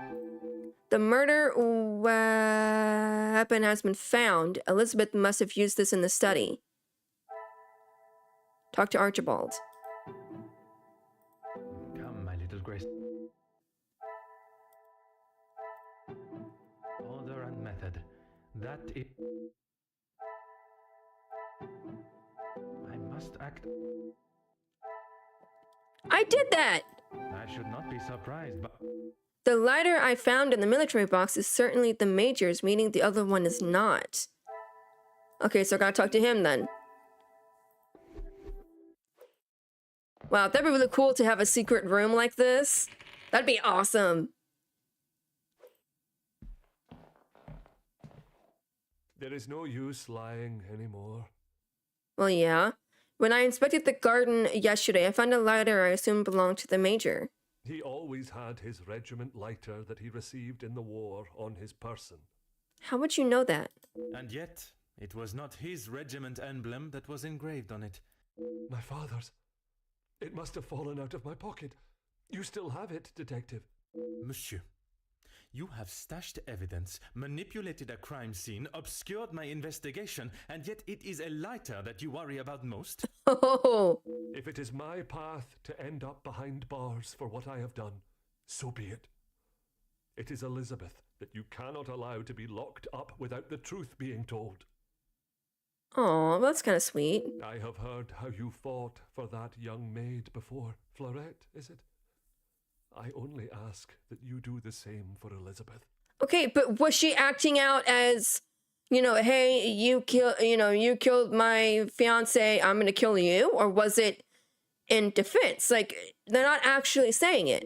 The murder weapon has been found. Elizabeth must have used this in the study. Talk to Archibald. Come, my little grace. Order and method. That it. I must act. I did that! I should not be surprised, but The lighter I found in the military box is certainly the Major's, meaning the other one is not. Okay, so I gotta talk to him then. Wow, that'd be really cool to have a secret room like this. That'd be awesome. There is no use lying anymore. Well, yeah. When I inspected the garden yesterday, I found a lighter I assume belonged to the Major. He always had his regiment lighter that he received in the war on his person. How would you know that? and yet it was not his regiment emblem that was engraved on it. My father's. It must have fallen out of my pocket. You still have it, Detective. Monsieur, you have stashed evidence, manipulated a crime scene, obscured my investigation, and yet it is a lighter that you worry about most? Oh, If it is my path to end up behind bars for what I have done, so be it. It is Elizabeth that you cannot allow to be locked up without the truth being told. oh, that's kind of sweet. I have heard how you fought for that young maid before. Florette, is it? I only ask that you do the same for Elizabeth. Okay, but was she acting out as, you know, hey, you killed my fiance, I'm gonna kill you? Or was it in defense? Like, they're not actually saying it.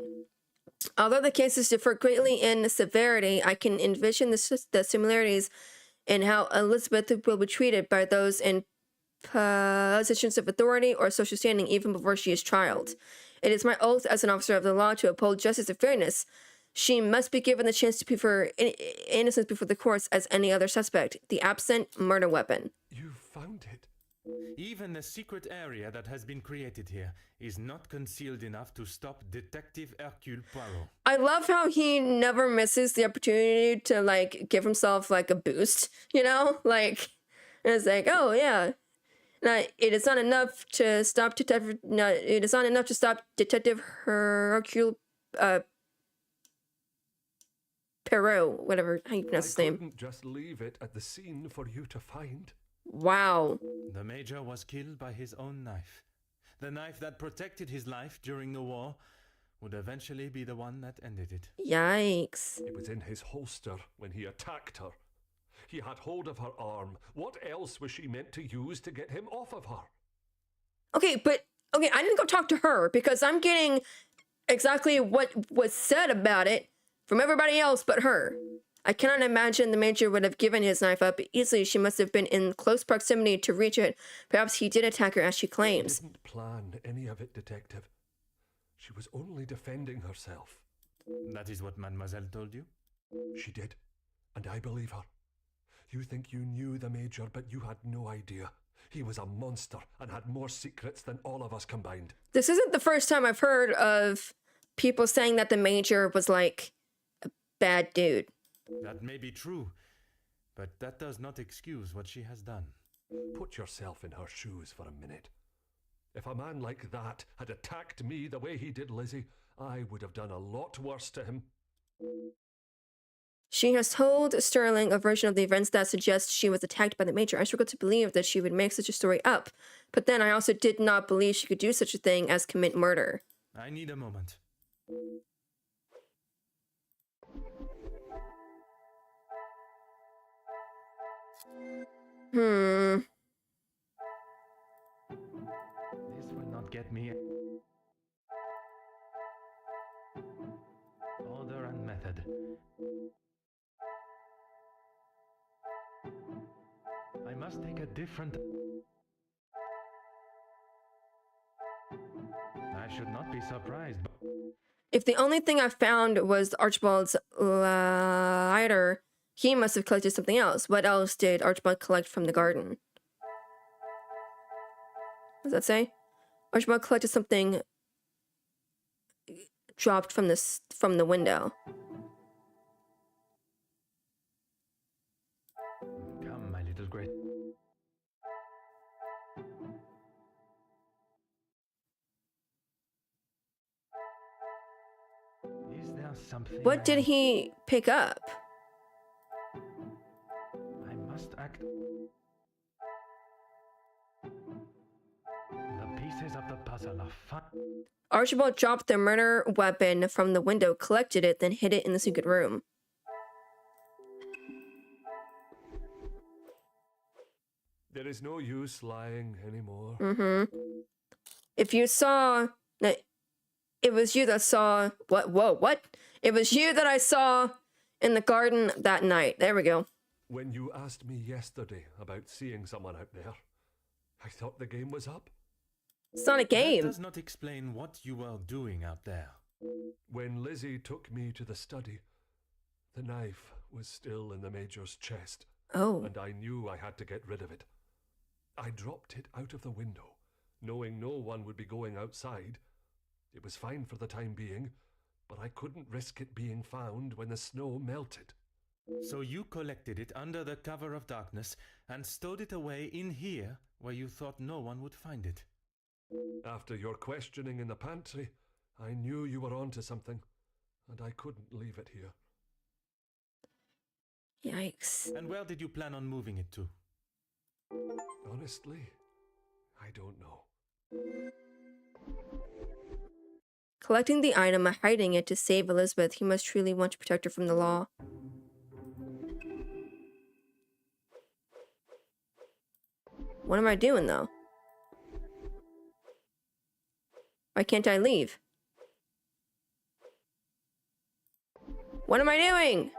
Although the cases differ greatly in severity, I can envision the similarities in how Elizabeth will be treated by those in positions of authority or social standing even before she is trialed. It is my oath as an officer of the law to uphold justice and fairness. She must be given the chance to prove her innocence before the courts as any other suspect. The absent murder weapon. wanted. Even the secret area that has been created here is not concealed enough to stop Detective Hercule Poirot. I love how he never misses the opportunity to like give himself like a boost, you know? Like it's like, oh yeah. No, it is not enough to stop Detective. No, it is not enough to stop Detective Hercule Poirot, whatever how you pronounce his I name. couldn't just leave it at the scene for you to find. Wow. The Major was killed by his own knife. The knife that protected his life during the war would eventually be the one that ended it. Yikes. It was in his holster when he attacked her. He had hold of her arm. What else was she meant to use to get him off of her? Okay, I didn't go talk to her because I'm getting exactly what was said about it from everybody else but her. I cannot imagine the Major would have given his knife up easily. She must have been in close proximity to reach it. Perhaps he did attack her as she She claims. didn't plan any of it, Detective. She was only defending herself. That is what Mademoiselle told you? She did, and I believe her. You think you knew the Major, but you had no idea. He was a monster and had more secrets than all of us combined. This isn't the first time I've heard of people saying that the Major was like a bad dude. That may be true, but that does not excuse what she has done. Put yourself in her shoes for a minute. If a man like that had attacked me the way he did Lizzie, I would have done a lot worse to him. She has told Sterling a version of the events that suggests she was attacked by the Major. I struggle to believe that she would make such a story up. But then I also did not believe she could do such a thing as commit murder. I need a moment. Hmm. This will not get me. Order and method. I must take a different... I should not be surprised. If the only thing I found was Archibald's lighter, he must have collected something else. What else did Archibald collect from the garden? What does that say? Archibald collected something dropped from the window. Come, my little great. Is there something? What did he pick up? I must act. The pieces of the puzzle are fun. Archibald dropped the murder weapon from the window, collected it, then hid it in the secret room. There is no use lying anymore. Mm-hmm. If you saw... It was you that saw... What? Whoa, what? It was you that I saw in the garden that night. There we go. When you asked me yesterday about seeing someone out there, I thought the game was up. It's not a That game. does not explain what you were doing out there. When Lizzie took me to the study, the knife was still in the Major's chest, Oh. and I knew I had to get rid of it. I dropped it out of the window, knowing no one would be going outside. It was fine for the time being, but I couldn't risk it being found when the snow melted. So you collected it under the cover of darkness and stowed it away in here where you thought no one would find it. After your questioning in the pantry, I knew you were onto something, and I couldn't leave it here. Yikes. And where did you plan on moving it to? Honestly, I don't know. Collecting the item and hiding it to save Elizabeth, he must truly want to protect her from the law. What am I doing, though? Why can't I leave? What am I doing?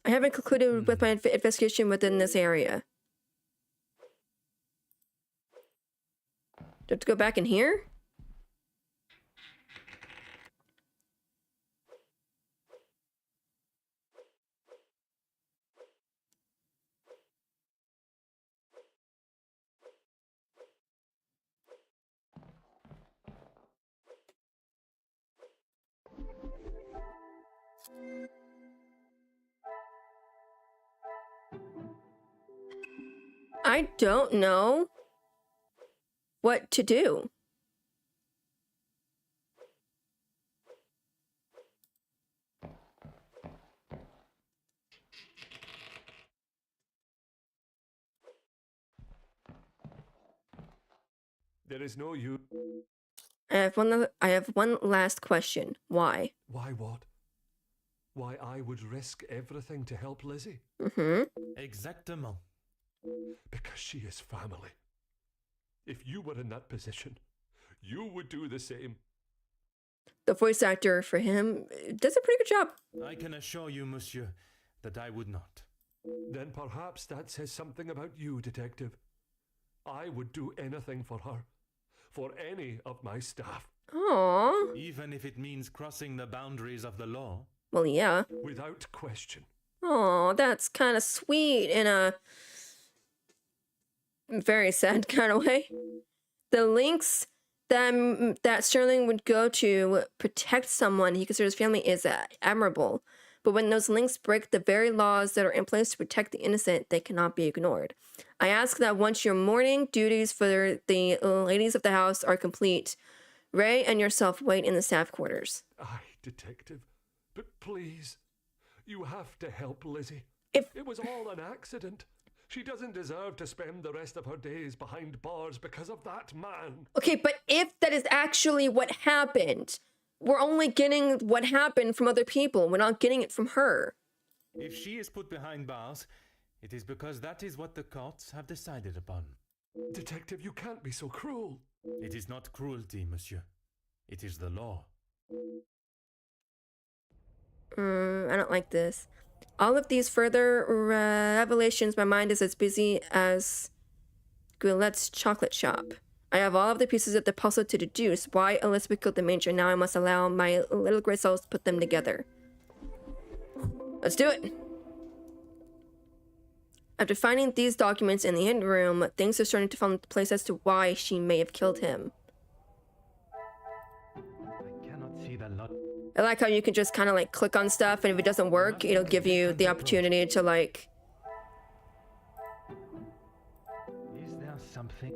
I haven't concluded with my investigation within this area. Do I have to go back in here? I don't know what to do. There is no use. I have one last question. Why? Why what? Why I would risk everything to help Lizzie? Mm-hmm. Exactement. Because she is family. If you were in that position, you would do the same. The voice actor for him does a pretty good job. I can assure you, monsieur, that I would not. Then perhaps that says something about you, Detective. I would do anything for her. For any of my staff. Aww. Even if it means crossing the boundaries of the law. Well, yeah. Without question. Aw, that's kind of sweet in a very sad kind of way. The links that Sterling would go to protect someone he considers family is admirable. But when those links break the very laws that are in place to protect the innocent, they cannot be ignored. I ask that once your morning duties for the ladies of the house are complete, Ray and yourself wait in the staff quarters. Aye, Detective. But please, you have to help Lizzie. If It was all an accident. She doesn't deserve to spend the rest of her days behind bars because of that man. Okay, but if that is actually what happened, we're only getting what happened from other people. We're not getting it from her. If she is put behind bars, it is because that is what the courts have decided upon. Detective, you can't be so cruel. It is not cruelty, monsieur. It is the law. I don't like this. All of these further revelations, my mind is as busy as Goulette's chocolate shop. I have all of the pieces of the puzzle to deduce why Elizabeth killed the Major. Now I must allow my little gray cells to put them together. Let's do it. After finding these documents in the hidden room, things are starting to fall into place as to why she may have killed him. I cannot see the lot. I like how you can just kind of like click on stuff, and if it doesn't work, it'll give you the opportunity to like... Is there something?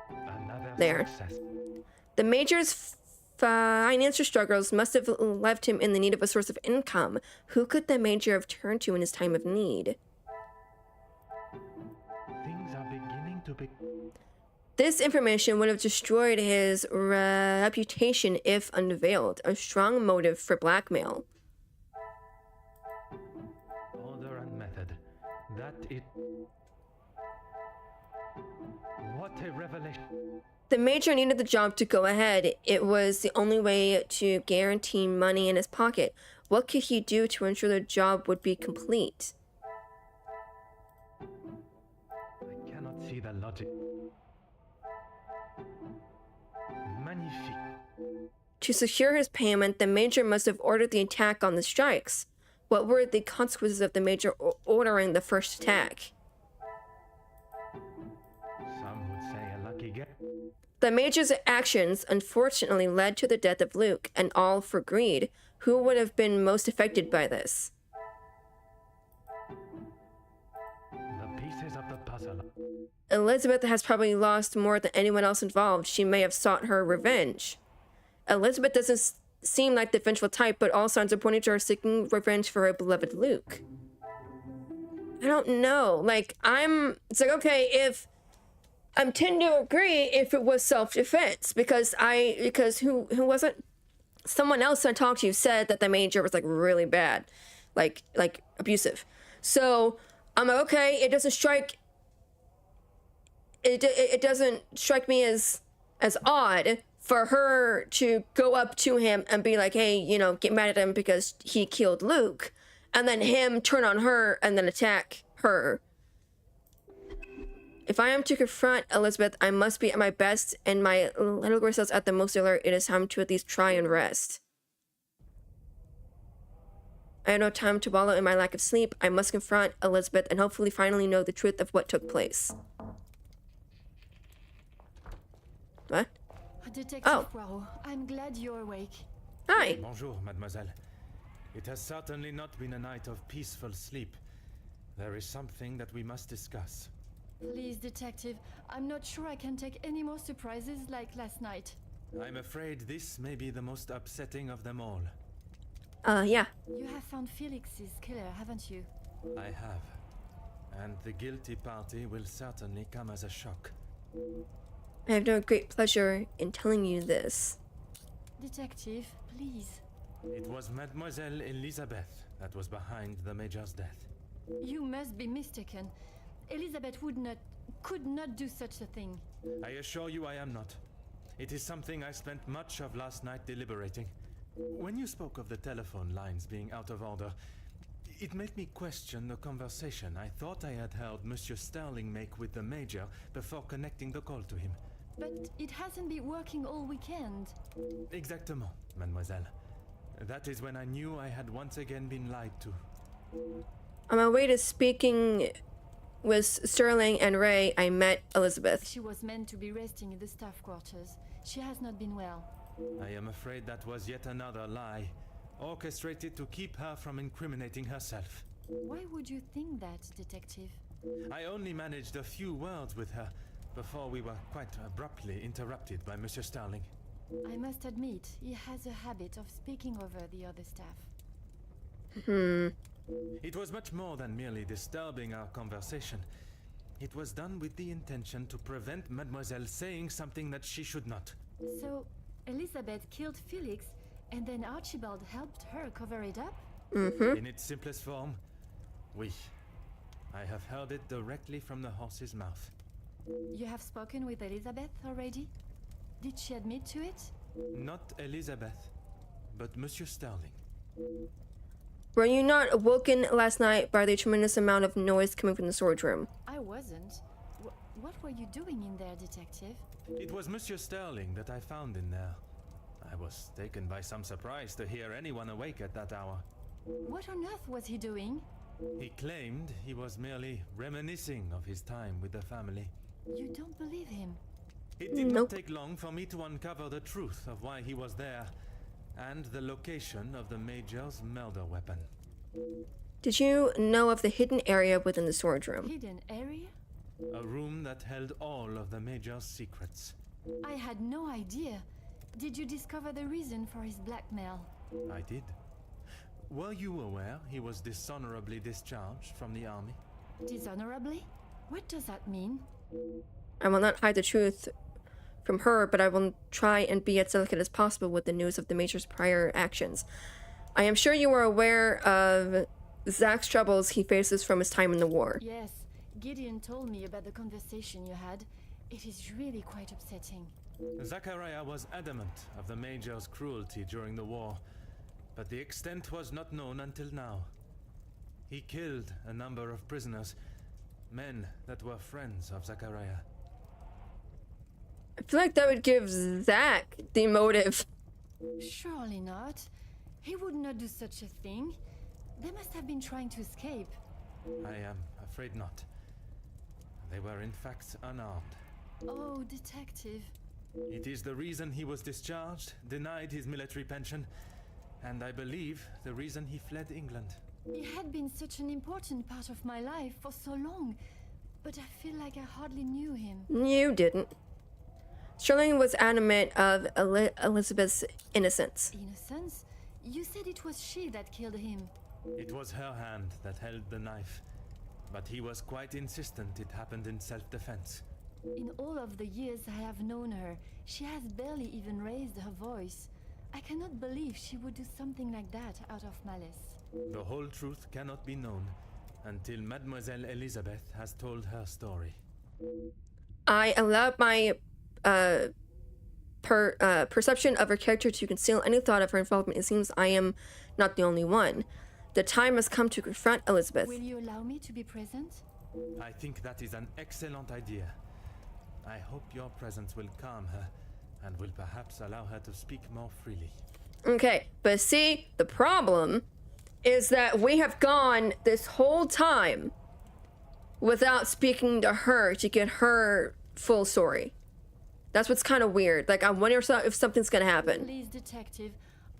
Another There. success. The Major's financial struggles must have left him in the need of a source of income. Who could the Major have turned to in his time of need? Things are beginning to be... This information would have destroyed his reputation if unveiled. A strong motive for blackmail. Order and method. That it... What a revelation. The Major needed the job to go ahead. It was the only way to guarantee money in his pocket. What could he do to ensure the job would be complete? I cannot see the logic. Magnifique. To secure his payment, the Major must have ordered the attack on the strikes. What were the consequences of the Major ordering the first attack? Some would say a lucky guess. The Major's actions unfortunately led to the death of Luke, and all for greed. Who would have been most affected by this? The pieces of the puzzle. Elizabeth has probably lost more than anyone else involved. She may have sought her revenge. Elizabeth doesn't seem like the vengeful type, but all signs are pointing to her seeking revenge for her beloved Luke. I don't know. Like, it's like, okay, if... I'm tend to agree if it was self-defense, because who wasn't... Someone else I talked to said that the Major was, like, really bad. Like abusive. So, I'm like, okay, it doesn't strike... It doesn't strike me as odd for her to go up to him and be like, hey, you know, get mad at him because he killed Luke, and then him turn on her and then attack her. If I am to confront Elizabeth, I must be at my best, and my little gray cells at the most alert. It is time to at least try and rest. I have no time to wallow in my lack of sleep. I must confront Elizabeth and hopefully finally know the truth of what took place. What? A Detective Poirot, I'm glad you're awake. Hi. Bonjour, mademoiselle. It has certainly not been a night of peaceful sleep. There is something that we must discuss. Please, detective, I'm not sure I can take any more surprises like last night. I'm afraid this may be the most upsetting of them all. Yeah. You have found Felix's killer, haven't you? I have. And the guilty party will certainly come as a shock. I have no great pleasure in telling you this. Detective, please. It was Mademoiselle Elizabeth that was behind the Major's death. You must be mistaken. Elizabeth could not do such a thing. I assure you I am not. It is something I spent much of last night deliberating. When you spoke of the telephone lines being out of order, it made me question the conversation I thought I had heard Monsieur Sterling make with the Major before connecting the call to him. But it hasn't been working all weekend. Exactement, mademoiselle. That is when I knew I had once again been lied to. On my way to speaking with Sterling and Ray, I met Elizabeth. She was meant to be resting in the staff quarters. She has not been well. I am afraid that was yet another lie, orchestrated to keep her from incriminating herself. Why would you think that, detective? I only managed a few words with her before we were quite abruptly interrupted by Monsieur Sterling. I must admit, he has a habit of speaking over the other staff. It was much more than merely disturbing our conversation. It was done with the intention to prevent Mademoiselle saying something that she should not. So, Elizabeth killed Felix, and then Archibald helped her cover it up? In its simplest form, oui. I have heard it directly from the horse's mouth. You have spoken with Elizabeth already? Did she admit to it? Not Elizabeth, but Monsieur Sterling. Were you not awoken last night by the tremendous amount of noise coming from the storage room? I wasn't. What were you doing in there, detective? It was Monsieur Sterling that I found in there. I was taken by some surprise to hear anyone awake at that hour. What on earth was he doing? He claimed he was merely reminiscing of his time with the family. You don't believe him? It did Nope. not take long for me to uncover the truth of why he was there, and the location of the Major's murder weapon. Did you know of the hidden area within the storage room? Hidden area? A room that held all of the Major's secrets. I had no idea. Did you discover the reason for his blackmail? I did. Were you aware he was dishonorably discharged from the army? Dishonorably? What does that mean? I will not hide the truth from her, but I will try and be as delicate as possible with the news of the Major's prior actions. I am sure you are aware of Zach's troubles he faces from his time in the war. Yes, Gideon told me about the conversation you had. It is really quite upsetting. Zachariah was adamant of the Major's cruelty during the war, but the extent was not known until now. He killed a number of prisoners, men that were friends of Zachariah. I feel like that would give Zach the motive. Surely not. He would not do such a thing. They must have been trying to escape. I am afraid not. They were in fact unarmed. Oh, detective. It is the reason he was discharged, denied his military pension, and I believe the reason he fled England. He had been such an important part of my life for so long, but I feel like I hardly knew him. You didn't. Sterling was adamant of Elizabeth's innocence. Innocence? You said it was she that killed him. It was her hand that held the knife, but he was quite insistent it happened in self-defense. In all of the years I have known her, she has barely even raised her voice. I cannot believe she would do something like that out of malice. The whole truth cannot be known until Mademoiselle Elizabeth has told her story. I allowed my perception of her character to conceal any thought of her involvement. It seems I am not the only one. The time has come to confront Elizabeth. Will you allow me to be present? I think that is an excellent idea. I hope your presence will calm her and will perhaps allow her to speak more freely. Okay, but see, the problem is that we have gone this whole time without speaking to her to get her full story. That's what's kind of weird. Like, I wonder if something's gonna happen. Please, detective.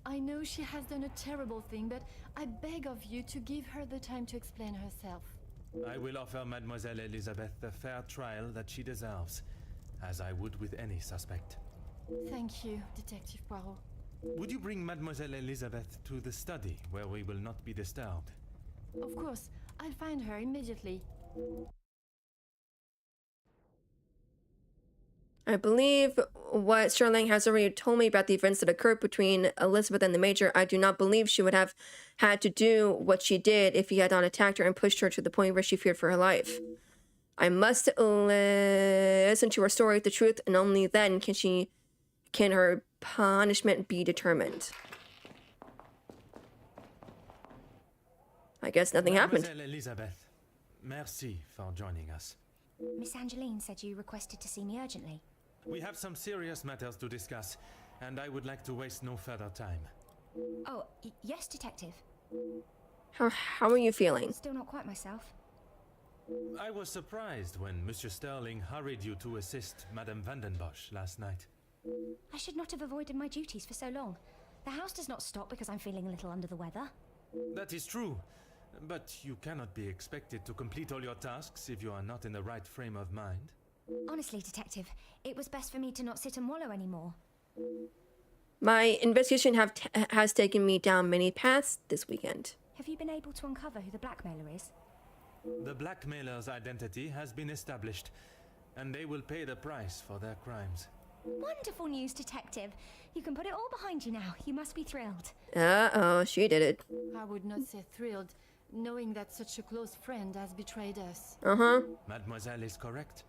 I know she has done a terrible thing, but I beg of you to give her the time to explain herself. I will offer Mademoiselle Elizabeth the fair trial that she deserves, as I would with any suspect. Thank you, Detective Poirot. Would you bring Mademoiselle Elizabeth to the study, where we will not be disturbed? Of course, I'll find her immediately. I believe what Sterling has already told me about the events that occurred between Elizabeth and the Major. I do not believe she would have had to do what she did if he had not attacked her and pushed her to the point where she feared for her life. I must listen to her story with the truth, and only then can her punishment be determined. I guess nothing happened. Mademoiselle Elizabeth, merci for joining us. Miss Angeline said you requested to see me urgently. We have some serious matters to discuss, and I would like to waste no further time. Oh, yes, Detective. How are you feeling? Still not quite myself. I was surprised when Monsieur Sterling hurried you to assist Madame Vandenbosch last night. I should not have avoided my duties for so long. The house does not stop because I'm feeling a little under the weather. That is true, but you cannot be expected to complete all your tasks if you are not in the right frame of mind. Honestly, Detective, it was best for me to not sit and wallow anymore. My investigation has taken me down many paths this weekend. Have you been able to uncover who the blackmailer is? The blackmailer's identity has been established, and they will pay the price for their crimes. Wonderful news, Detective. You can put it all behind you now. You must be thrilled. Uh-oh, she did it. I would not say thrilled, knowing that such a close friend has betrayed us. Uh-huh. Mademoiselle is correct.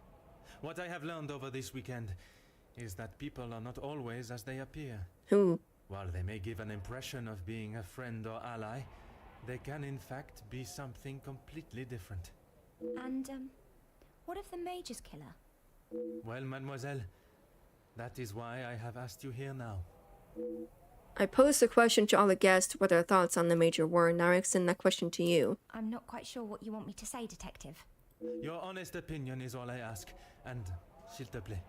What I have learned over this weekend is that people are not always as they appear. Who? While they may give an impression of being a friend or ally, they can in fact be something completely different. And, what of the Major's killer? Well, mademoiselle, that is why I have asked you here now. I posed the question to all the guests what their thoughts on the Major were. Now I extend that question to you. I'm not quite sure what you want me to say, Detective. Your honest opinion is all I ask, and, s'il te plaît,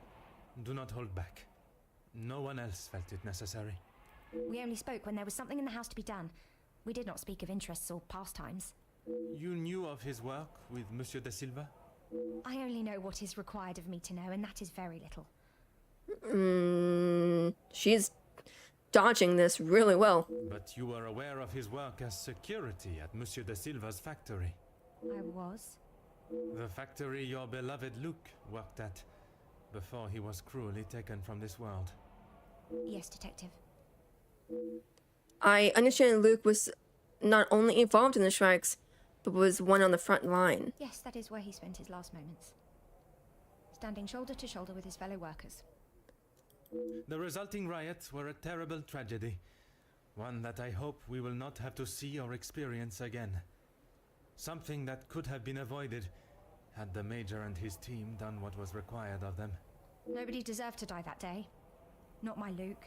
do not hold back. No one else felt it necessary. We only spoke when there was something in the house to be done. We did not speak of interests or pastimes. You knew of his work with Monsieur de Silva? I only know what is required of me to know, and that is very little. She's dodging this really well. But you were aware of his work as security at Monsieur de Silva's factory. I was. The factory your beloved Luke worked at, before he was cruelly taken from this world. Yes, Detective. I understand Luke was not only involved in the strikes, but was one on the front line. Yes, that is where he spent his last moments. Standing shoulder to shoulder with his fellow workers. The resulting riots were a terrible tragedy, one that I hope we will not have to see or experience again. Something that could have been avoided had the Major and his team done what was required of them. Nobody deserved to die that day. Not my Luke.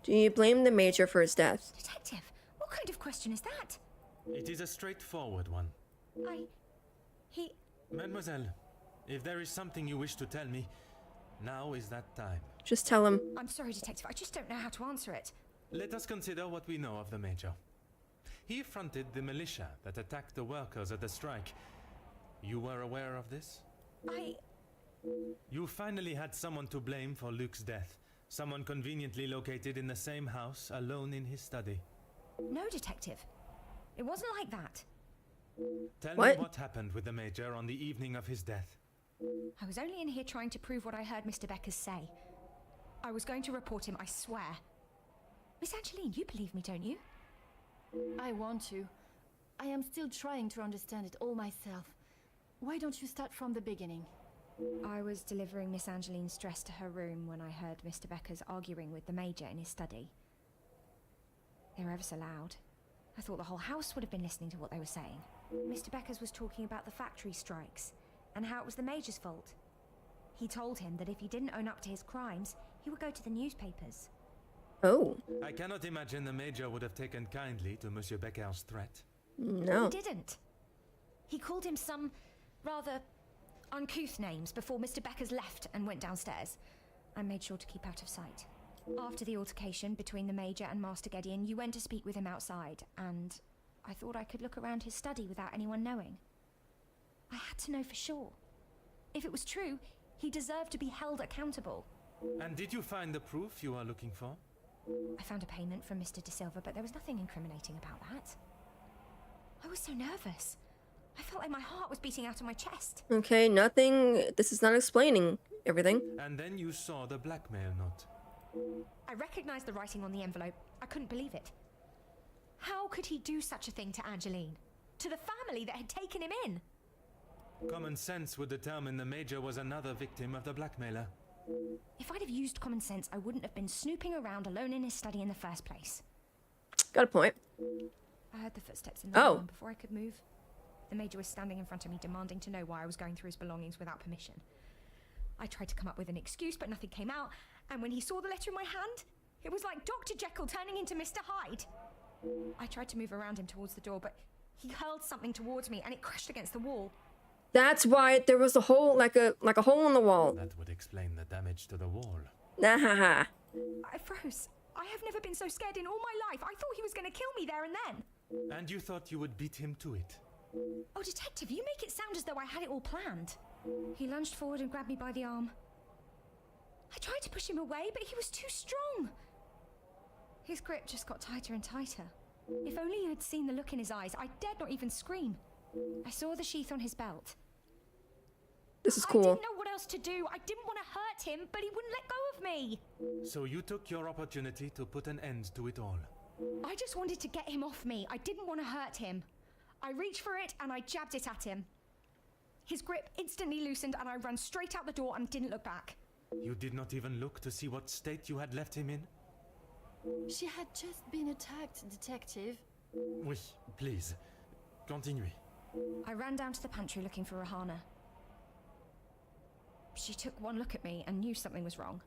Do you blame the Major for his death? Detective, what kind of question is that? It is a straightforward one. Mademoiselle, if there is something you wish to tell me, now is that time. Just tell him. I'm sorry, Detective, I just don't know how to answer it. Let us consider what we know of the Major. He fronted the militia that attacked the workers at the strike. You were aware of this? You finally had someone to blame for Luke's death. Someone conveniently located in the same house, alone in his study. No, Detective. It wasn't like that. Tell What? me what happened with the Major on the evening of his death. I was only in here trying to prove what I heard Mr. Beckers say. I was going to report him, I swear. Miss Angeline, you believe me, don't you? I want to. I am still trying to understand it all myself. Why don't you start from the beginning? I was delivering Miss Angeline's dress to her room when I heard Mr. Beckers arguing with the Major in his study. They were ever so loud. I thought the whole house would have been listening to what they were saying. Mr. Beckers was talking about the factory strikes and how it was the Major's fault. He told him that if he didn't own up to his crimes, he would go to the newspapers. Oh, I cannot imagine the Major would have taken kindly to Monsieur Becker's threat. no. He didn't. He called him some rather uncouth names before Mr. Becker's left and went downstairs. I made sure to keep out of sight. After the altercation between the Major and Master Gideon, you went to speak with him outside, and I thought I could look around his study without anyone knowing. I had to know for sure. If it was true, he deserved to be held accountable. And did you find the proof you are looking for? I found a payment from Mr. De Silva, but there was nothing incriminating about that. I was so nervous. I felt like my heart was beating out of my chest. Okay, nothing. This is not explaining everything. And then you saw the blackmail note. I recognized the writing on the envelope. I couldn't believe it. How could he do such a thing to Angeline? To the family that had taken him in? Common sense would determine the Major was another victim of the blackmailer. If I'd have used common sense, I wouldn't have been snooping around alone in his study in the first place. Got a point. I heard the footsteps in the Oh. room before I could move. The Major was standing in front of me, demanding to know why I was going through his belongings without permission. I tried to come up with an excuse, but nothing came out, and when he saw the letter in my hand, it was like Dr. Jekyll turning into Mr. Hyde. I tried to move around him towards the door, but he hurled something towards me, and it crashed against the wall. That's why there was a hole, like a hole in the wall. That would explain the damage to the wall. Nah. I froze. I have never been so scared in all my life. I thought he was going to kill me there and then. And you thought you would beat him to it? Oh, Detective, you make it sound as though I had it all planned. He lunged forward and grabbed me by the arm. I tried to push him away, but he was too strong. His grip just got tighter and tighter. If only you had seen the look in his eyes, I dared not even scream. I saw the sheath on his belt. This is I cool. didn't know what else to do. I didn't want to hurt him, but he wouldn't let go of me. So you took your opportunity to put an end to it all. I just wanted to get him off me. I didn't want to hurt him. I reached for it and I jabbed it at him. His grip instantly loosened and I ran straight out the door and didn't look back. You did not even look to see what state you had left him in? She had just been attacked, Detective. Oui, please. Continue. I ran down to the pantry looking for Rahana. She took one look at me and knew something was wrong.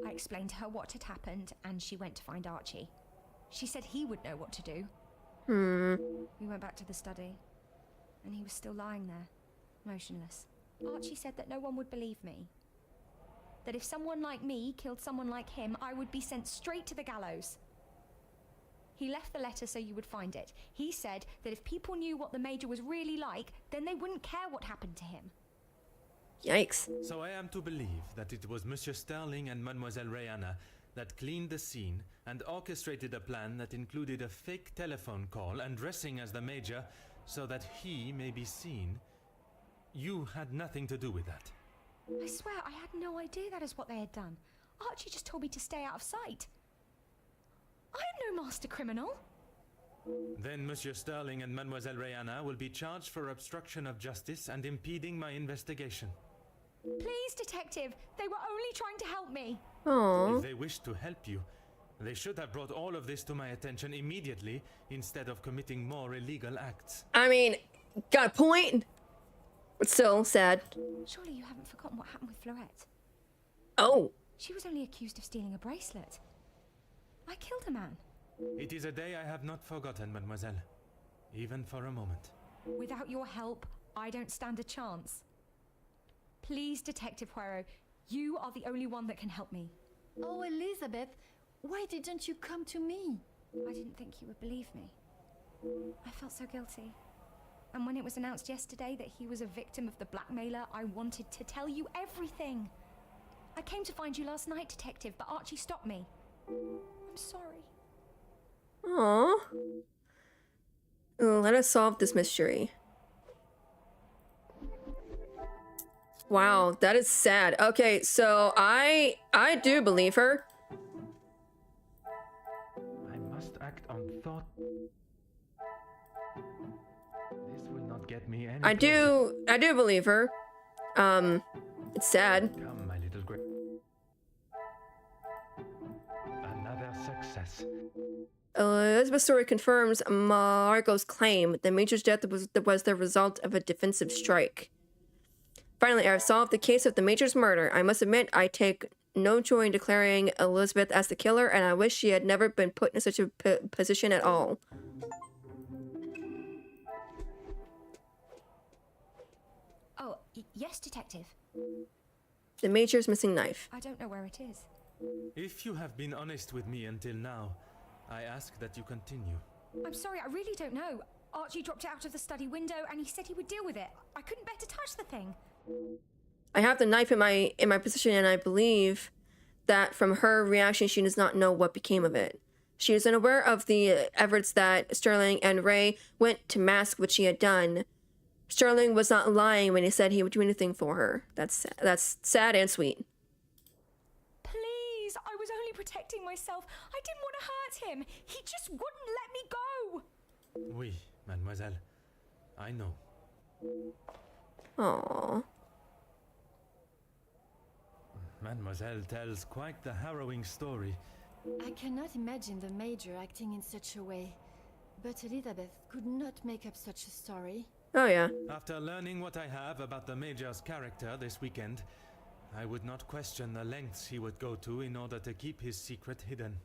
I explained to her what had happened and she went to find Archie. She said he would know what to do. We went back to the study and he was still lying there, motionless. Archie said that no one would believe me. That if someone like me killed someone like him, I would be sent straight to the gallows. He left the letter so you would find it. He said that if people knew what the Major was really like, then they wouldn't care what happened to him. Yikes. So I am to believe that it was Monsieur Sterling and Mademoiselle Rihanna that cleaned the scene and orchestrated a plan that included a fake telephone call and dressing as the Major so that he may be seen. You had nothing to do with that. I swear I had no idea that is what they had done. Archie just told me to stay out of sight. I am no master criminal. Then Monsieur Sterling and Mademoiselle Rihanna will be charged for obstruction of justice and impeding my investigation. Please, Detective, they were only trying to help me. Aww. If they wished to help you, they should have brought all of this to my attention immediately instead of committing more illegal acts. I mean, got a point. But still, sad. Surely you haven't forgotten what happened with Florette. Oh. She was only accused of stealing a bracelet. I killed a man. It is a day I have not forgotten, mademoiselle. Even for a moment. Without your help, I don't stand a chance. Please, Detective Poirot, you are the only one that can help me. Oh, Elizabeth, why didn't you come to me? I didn't think you would believe me. I felt so guilty. And when it was announced yesterday that he was a victim of the blackmailer, I wanted to tell you everything. I came to find you last night, Detective, but Archie stopped me. I'm sorry. Aww. Let us solve this mystery. Wow, that is sad. Okay, so I do believe her. I must act on thought. This will not get me any I do believe her. It's sad. Come, my little grape. Another success. Elizabeth's story confirms Margot's claim. The Major's death was the result of a defensive strike. Finally, I have solved the case of the Major's murder. I must admit, I take no joy in declaring Elizabeth as the killer, and I wish she had never been put in such a position at all. Oh, Yes, Detective. The Major's missing knife. I don't know where it is. If you have been honest with me until now, I ask that you continue. I'm sorry, I really don't know. Archie dropped it out of the study window and he said he would deal with it. I couldn't bear to touch the thing. I have the knife in my position, and I believe that from her reaction, she does not know what became of it. She is unaware of the efforts that Sterling and Ray went to mask what she had done. Sterling was not lying when he said he would do anything for her. That's sad and sweet. Please, I was only protecting myself. I didn't want to hurt him. He just wouldn't let me go. Oui, mademoiselle. I know. Aww. Mademoiselle tells quite the harrowing story. I cannot imagine the Major acting in such a way. But Elizabeth could not make up such a story. Oh yeah. After learning what I have about the Major's character this weekend, I would not question the lengths he would go to in order to keep his secret hidden.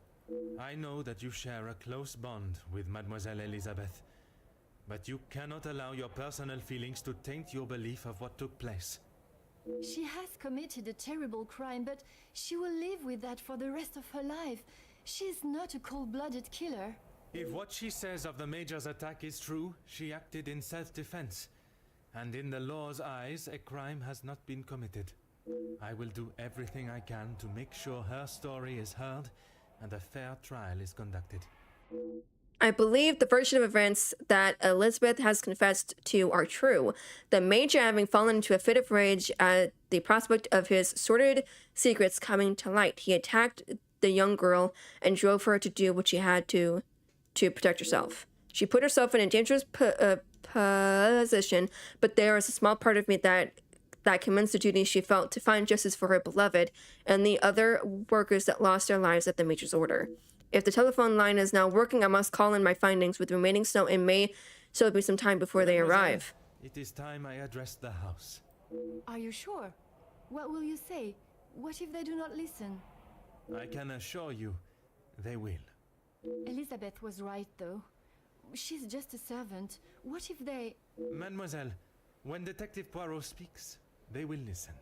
I know that you share a close bond with Mademoiselle Elizabeth, but you cannot allow your personal feelings to taint your belief of what took place. She has committed a terrible crime, but she will live with that for the rest of her life. She is not a cold-blooded killer. If what she says of the Major's attack is true, she acted in self-defense. And in the law's eyes, a crime has not been committed. I will do everything I can to make sure her story is heard and a fair trial is conducted. I believe the version of events that Elizabeth has confessed to are true. The Major having fallen into a fit of rage at the prospect of his sordid secrets coming to light. He attacked the young girl and drove her to do what she had to protect herself. She put herself in a dangerous position, but there is a small part of me that commends the duty she felt to find justice for her beloved and the other workers that lost their lives at the Major's order. If the telephone line is now working, I must call in my findings with remaining snow in May, so it'll be some time before they arrive. It is time I addressed the house. Are you sure? What will you say? What if they do not listen? I can assure you, they will. Elizabeth was right, though. She's just a servant. What if they... Mademoiselle, when Detective Poirot speaks, they will listen.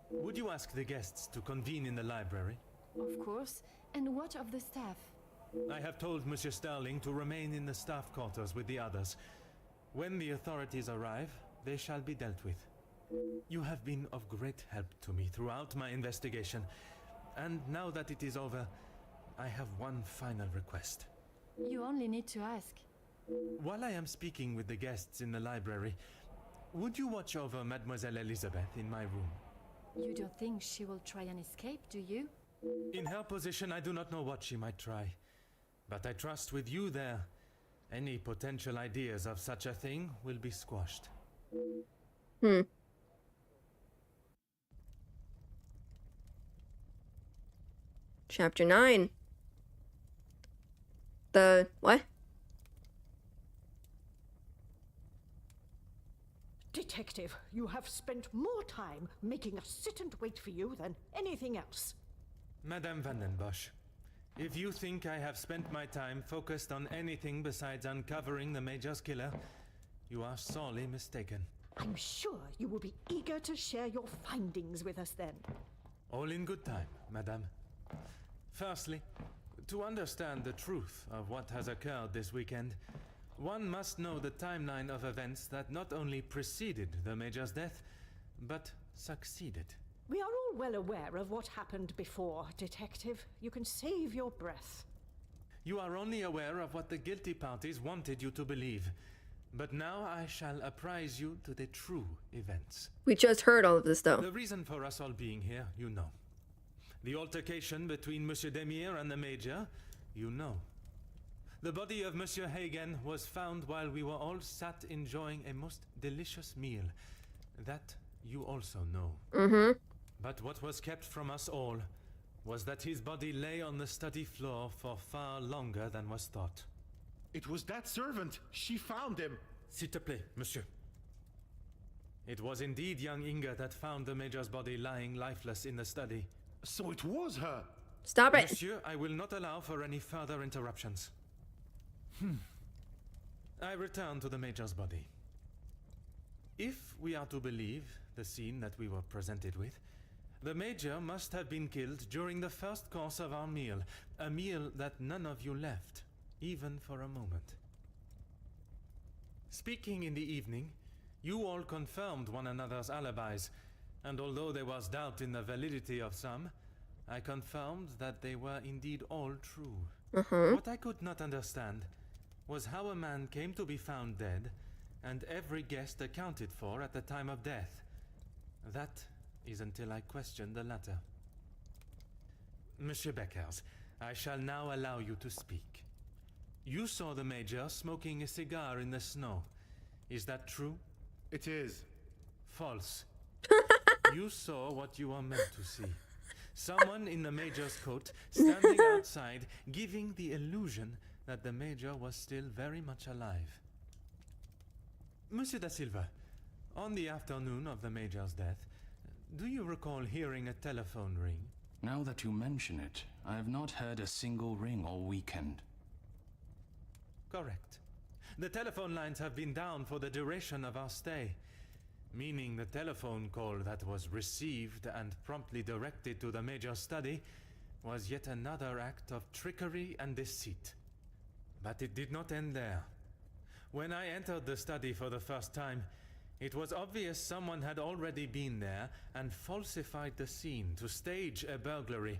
Would you ask the guests to convene in the library? Of course. And what of the staff? I have told Monsieur Sterling to remain in the staff quarters with the others. When the authorities arrive, they shall be dealt with. You have been of great help to me throughout my investigation, and now that it is over, I have one final request. You only need to ask. While I am speaking with the guests in the library, would you watch over Mademoiselle Elizabeth in my room? You don't think she will try and escape, do you? In her position, I do not know what she might try. But I trust with you there, any potential ideas of such a thing will be squashed. Chapter 9. The... what? Detective, you have spent more time making us sit and wait for you than anything else. Madame Van den Bosch, if you think I have spent my time focused on anything besides uncovering the Major's killer, you are sorely mistaken. I'm sure you will be eager to share your findings with us then. All in good time, Madame. Firstly, to understand the truth of what has occurred this weekend, one must know the timeline of events that not only preceded the Major's death, but succeeded. We are all well aware of what happened before, Detective. You can save your breath. You are only aware of what the guilty parties wanted you to believe. But now I shall apprise you to the true events. We just heard all of this, though. The reason for us all being here, you know. The altercation between Monsieur Demire and the Major, you know. The body of Monsieur Hagen was found while we were all sat enjoying a most delicious meal. That you also know. But what was kept from us all was that his body lay on the study floor for far longer than was thought. It was that servant. She found him. S'il te plaît, monsieur. It was indeed young Inga that found the Major's body lying lifeless in the study. So it was her. Stop it. Monsieur, I will not allow for any further interruptions. I return to the Major's body. If we are to believe the scene that we were presented with. The Major must have been killed during the first course of our meal, a meal that none of you left, even for a moment. Speaking in the evening, you all confirmed one another's alibis, and although there was doubt in the validity of some, I confirmed that they were indeed all true. What I could not understand was how a man came to be found dead, and every guest accounted for at the time of death. That is until I questioned the latter. Monsieur Beckers, I shall now allow you to speak. You saw the Major smoking a cigar in the snow. Is that true? It is. False. You saw what you are meant to see. Someone in the Major's coat standing outside, giving the illusion that the Major was still very much alive. Monsieur da Silva, on the afternoon of the Major's death, do you recall hearing a telephone ring? Now that you mention it, I have not heard a single ring all weekend. Correct. The telephone lines have been down for the duration of our stay, meaning the telephone call that was received and promptly directed to the Major's study was yet another act of trickery and deceit. But it did not end there. When I entered the study for the first time, it was obvious someone had already been there and falsified the scene to stage a burglary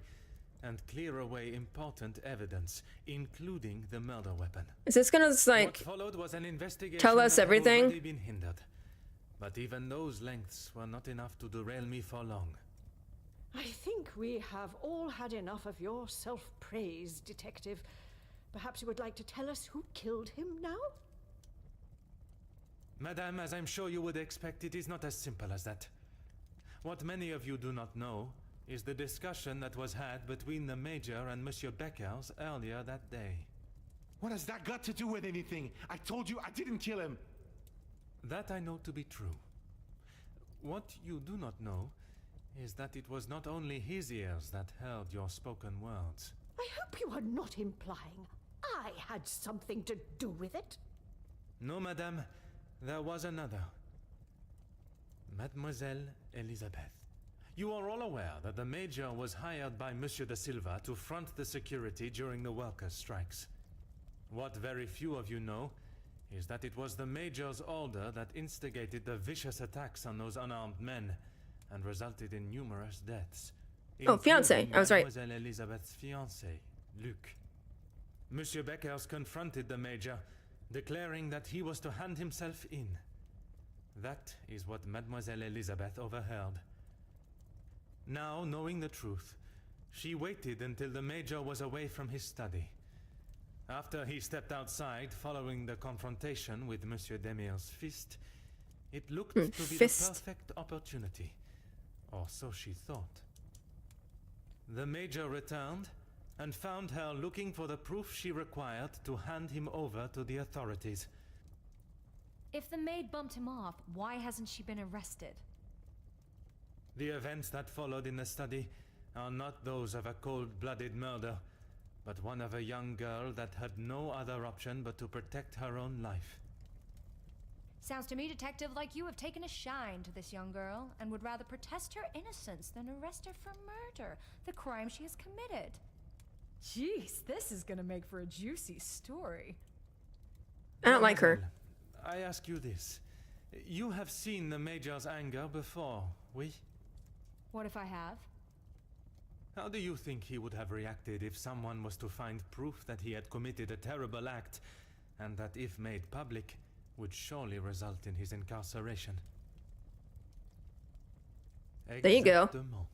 and clear away important evidence, including the murder weapon. Is this gonna What like followed was an investigation tell us that had everything? already been hindered. But even those lengths were not enough to derail me for long. I think we have all had enough of your self-praise, Detective. Perhaps you would like to tell us who killed him now? Madame, as I'm sure you would expect, it is not as simple as that. What many of you do not know is the discussion that was had between the Major and Monsieur Beckers earlier that day. What has that got to do with anything? I told you I didn't kill him. That I know to be true. What you do not know is that it was not only his ears that heard your spoken words. I hope you are not implying I had something to do with it. No, madame, there was another. Mademoiselle Elisabeth. You are all aware that the Major was hired by Monsieur da Silva to front the security during the workers' strikes. What very few of you know is that it was the Major's order that instigated the vicious attacks on those unarmed men and resulted in numerous deaths. Oh, fiancé. I was right. Mademoiselle Elisabeth's fiancé, Luc. Monsieur Beckers confronted the Major, declaring that he was to hand himself in. That is what Mademoiselle Elisabeth overheard. Now, knowing the truth, she waited until the Major was away from his study. After he stepped outside, following the confrontation with Monsieur Demir's fist, it looked to be the perfect opportunity. Or so she thought. The Major returned and found her looking for the proof she required to hand him over to the authorities. If the maid bumped him off, why hasn't she been arrested? The events that followed in the study are not those of a cold-blooded murder, but one of a young girl that had no other option but to protect her own life. Sounds to me, Detective, like you have taken a shine to this young girl and would rather protest her innocence than arrest her for murder, the crime she has committed. Jeez, this is gonna make for a juicy story. I don't like her. I ask you this. You have seen the Major's anger before, oui? What if I have? How do you think he would have reacted if someone was to find proof that he had committed a terrible act, and that if made public, would surely result in his incarceration? There you go. Exactement.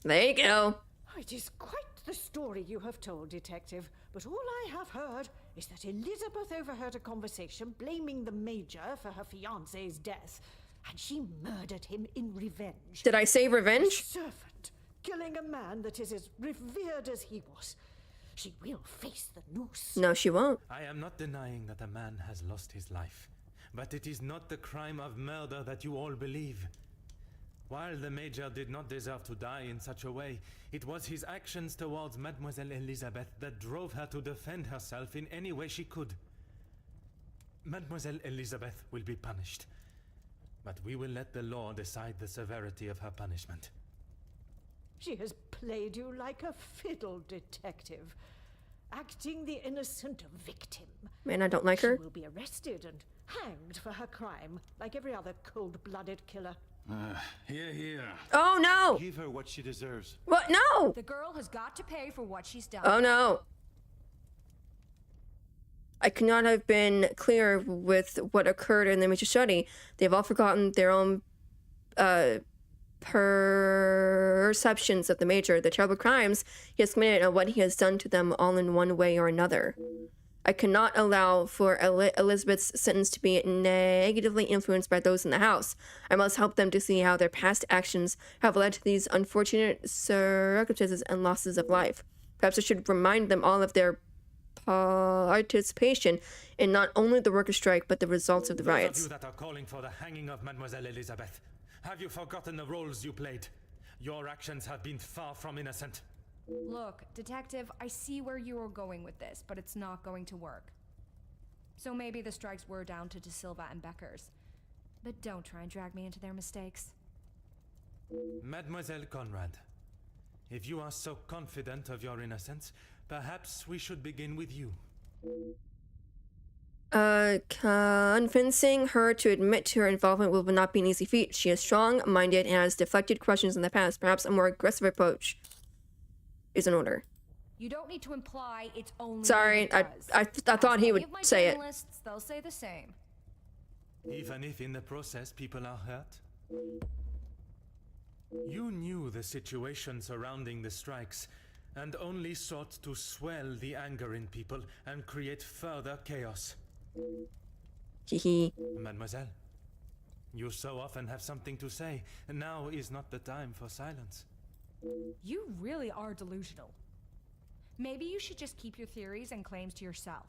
There you go. It is quite the story you have told, Detective, but all I have heard is that Elizabeth overheard a conversation blaming the Major for her fiancé's death, and she murdered him in revenge. Did I say A revenge? servant, killing a man that is as revered as he was. She will face the noose. No, she won't. I am not denying that a man has lost his life, but it is not the crime of murder that you all believe. While the Major did not deserve to die in such a way, it was his actions towards Mademoiselle Elisabeth that drove her to defend herself in any way she could. Mademoiselle Elisabeth will be punished. But we will let the law decide the severity of her punishment. She has played you like a fiddle, Detective, acting the innocent victim. Man, I don't like her. She will be arrested and hanged for her crime, like every other cold-blooded killer. Here. Oh no! Give her what she deserves. What? No! The girl has got to pay for what she's done. Oh no. I could not have been clearer with what occurred in the major study. They've all forgotten their own perceptions of the major, the terrible crimes he has committed, and what he has done to them all in one way or another. I cannot allow for Elizabeth's sentence to be negatively influenced by those in the house. I must help them to see how their past actions have led to these unfortunate circumstances and losses of life. Perhaps I should remind them all of their participation in not only the workers' strike, but the results of the riots. Those of you that are calling for the hanging of Mademoiselle Elizabeth, have you forgotten the roles you played? Your actions have been far from innocent. Look, Detective, I see where you are going with this, but it's not going to work. So maybe the strikes were down to De Silva and Becker's. But don't try and drag me into their mistakes. Mademoiselle Conrad, if you are so confident of your innocence, perhaps we should begin with you. Convincing her to admit to her involvement will not be an easy feat. She is strong-minded and has deflected questions in the past. Perhaps a more aggressive approach is in order. You don't need to imply it's only. Sorry, I thought he would say it. They'll say the same. Even if in the process people are hurt? You knew the situation surrounding the strikes and only sought to swell the anger in people and create further chaos. Hehe. Mademoiselle, you so often have something to say, and now is not the time for silence. You really are delusional. Maybe you should just keep your theories and claims to yourself.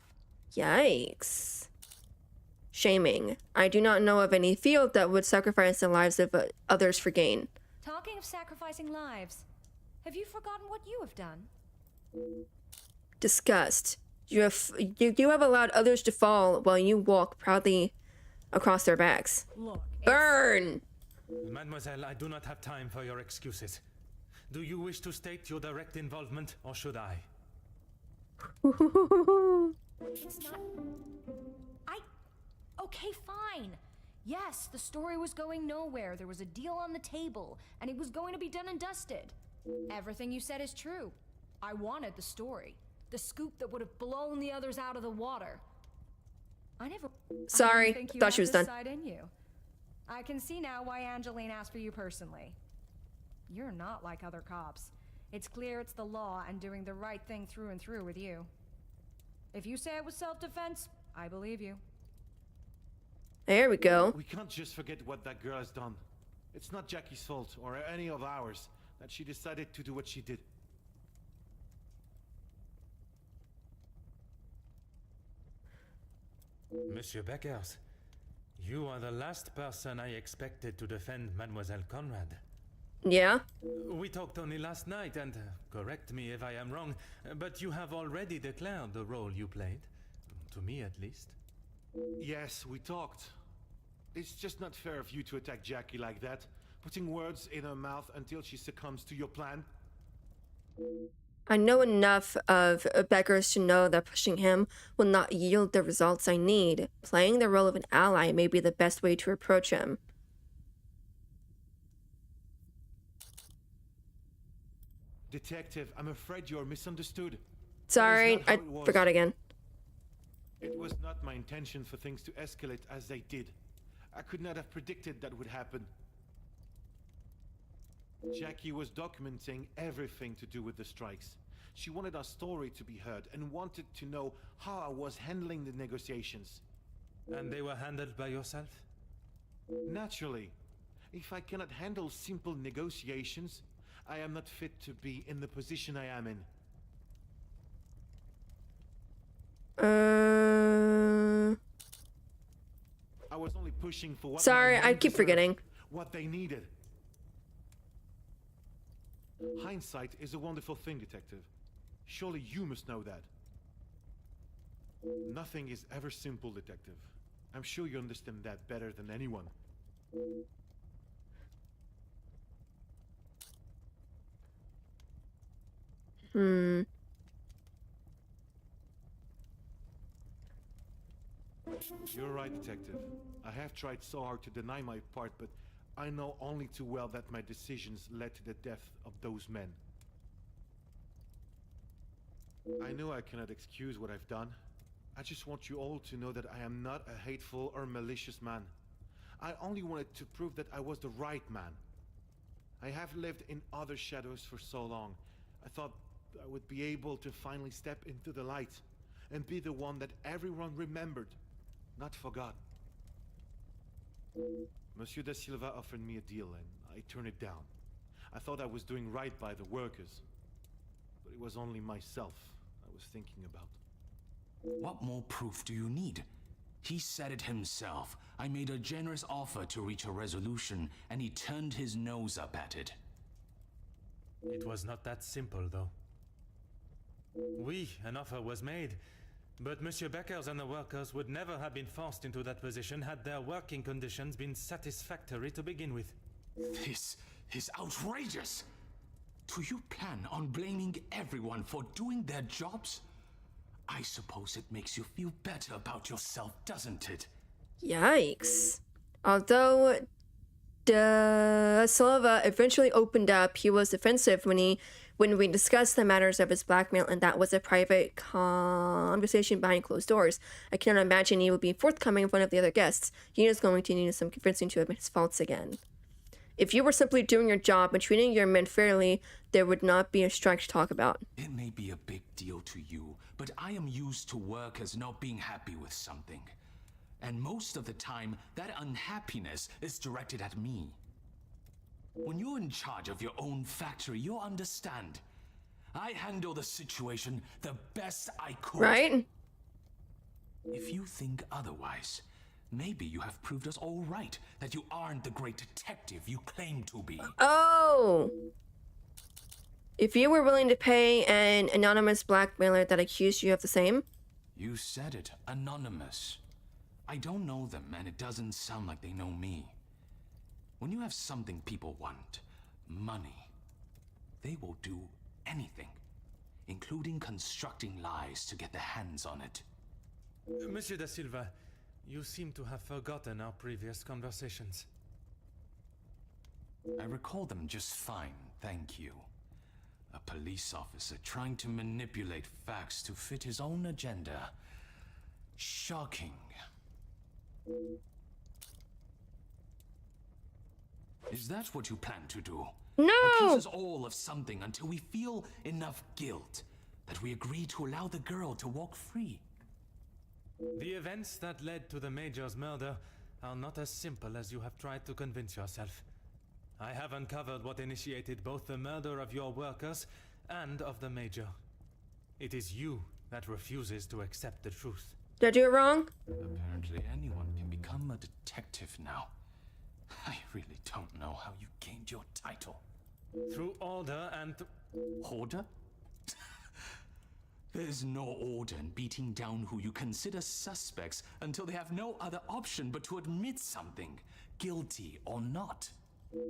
Yikes. Shaming. I do not know of any field that would sacrifice the lives of others for gain. Talking of sacrificing lives, have you forgotten what you have done? Disgust. You have allowed others to fall while you walk proudly across their backs. Look, Burn! Mademoiselle, I do not have time for your excuses. Do you wish to state your direct involvement, or should I? It's not. Okay, fine. Yes, the story was going nowhere. There was a deal on the table, and it was going to be done and dusted. Everything you said is true. I wanted the story. The scoop that would have blown the others out of the water. Sorry, I think you thought she have was this done. side in you. I can see now why Angeline asked for you personally. You're not like other cops. It's clear it's the law and doing the right thing through and through with you. If you say it was self-defense, I believe you. There we go. We can't just forget what that girl has done. It's not Jackie's fault, or any of ours, that she decided to do what she did. Monsieur Beckers, you are the last person I expected to defend Mademoiselle Conrad. Yeah? We talked only last night, and correct me if I am wrong, but you have already declared the role you played. To me, at least. Yes, we talked. It's just not fair of you to attack Jackie like that, putting words in her mouth until she succumbs to your plan. I know enough of Beckers to know that pushing him will not yield the results I need. Playing the role of an ally may be the best way to approach him. Detective, I'm afraid you're misunderstood. Sorry, I forgot again. It was not my intention for things to escalate as they did. I could not have predicted that would happen. Jackie was documenting everything to do with the strikes. She wanted our story to be heard and wanted to know how I was handling the negotiations. And they were handled by yourself? Naturally. If I cannot handle simple negotiations, I am not fit to be in the position I am in. I was only pushing for what Sorry, my I men keep deserved, forgetting. what they needed. Hindsight is a wonderful thing, Detective. Surely you must know that. Nothing is ever simple, Detective. I'm sure you understand that better than anyone. Hmm. You're right, Detective. I have tried so hard to deny my part, but I know only too well that my decisions led to the death of those men. I know I cannot excuse what I've done. I just want you all to know that I am not a hateful or malicious man. I only wanted to prove that I was the right man. I have lived in other shadows for so long. I thought I would be able to finally step into the light and be the one that everyone remembered, not forgot. Monsieur da Silva offered me a deal and I turned it down. I thought I was doing right by the workers, but it was only myself I was thinking about. What more proof do you need? He said it himself. I made a generous offer to reach a resolution, and he turned his nose up at it. It was not that simple, though. An offer was made, but Monsieur Beckers and the workers would never have been forced into that position had their working conditions been satisfactory to begin with. This is outrageous! Do you plan on blaming everyone for doing their jobs? I suppose it makes you feel better about yourself, doesn't it? Yikes. Although Da Silva eventually opened up, he was defensive when we discussed the matters of his blackmail, and that was a private conversation behind closed doors. I cannot imagine he would be forthcoming in front of the other guests. He is going to need some convincing to admit his faults again. If you were simply doing your job and treating your men fairly, there would not be a strike to talk about. It may be a big deal to you, but I am used to workers not being happy with something. And most of the time, that unhappiness is directed at me. When you're in charge of your own factory, you'll understand. I handle the situation the best I could. Right? If you think otherwise, maybe you have proved us all right, that you aren't the great detective you claim to be. Oh! If you were willing to pay an anonymous blackmailer that accused you of the same? You said it, anonymous. I don't know them, and it doesn't sound like they know me. When you have something people want, money, they will do anything, including constructing lies to get their hands on it. Monsieur da Silva, you seem to have forgotten our previous conversations. I recall them just fine, thank you. A police officer trying to manipulate facts to fit his own agenda. Shocking. Is that what you plan to do? No! Accuse us all of something until we feel enough guilt that we agree to allow the girl to walk free. The events that led to the Major's murder are not as simple as you have tried to convince yourself. I have uncovered what initiated both the murder of your workers and of the Major. It is you that refuses to accept the truth. Did I do it wrong? Apparently anyone can become a detective now. I really don't know how you gained your title. Through order and... Order? There's no order in beating down who you consider suspects until they have no other option but to admit something, guilty or not.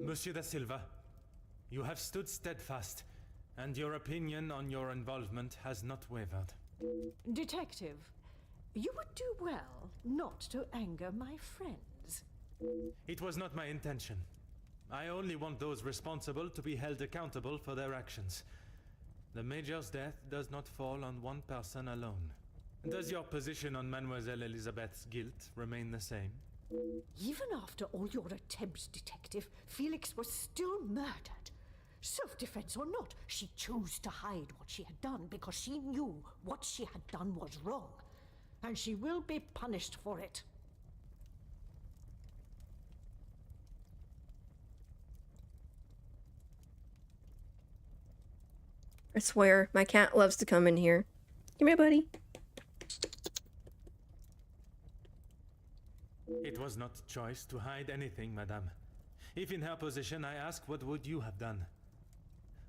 Monsieur da Silva, you have stood steadfast, and your opinion on your involvement has not wavered. Detective, you would do well not to anger my friends. It was not my intention. I only want those responsible to be held accountable for their actions. The Major's death does not fall on one person alone. Does your position on Mademoiselle Elizabeth's guilt remain the same? Even after all your attempts, Detective, Felix was still murdered. Self-defense or not, she chose to hide what she had done because she knew what she had done was wrong. And she will be punished for it. I swear, my cat loves to come in here. Come here, buddy. It was not choice to hide anything, madame. If in her position, I ask, what would you have done?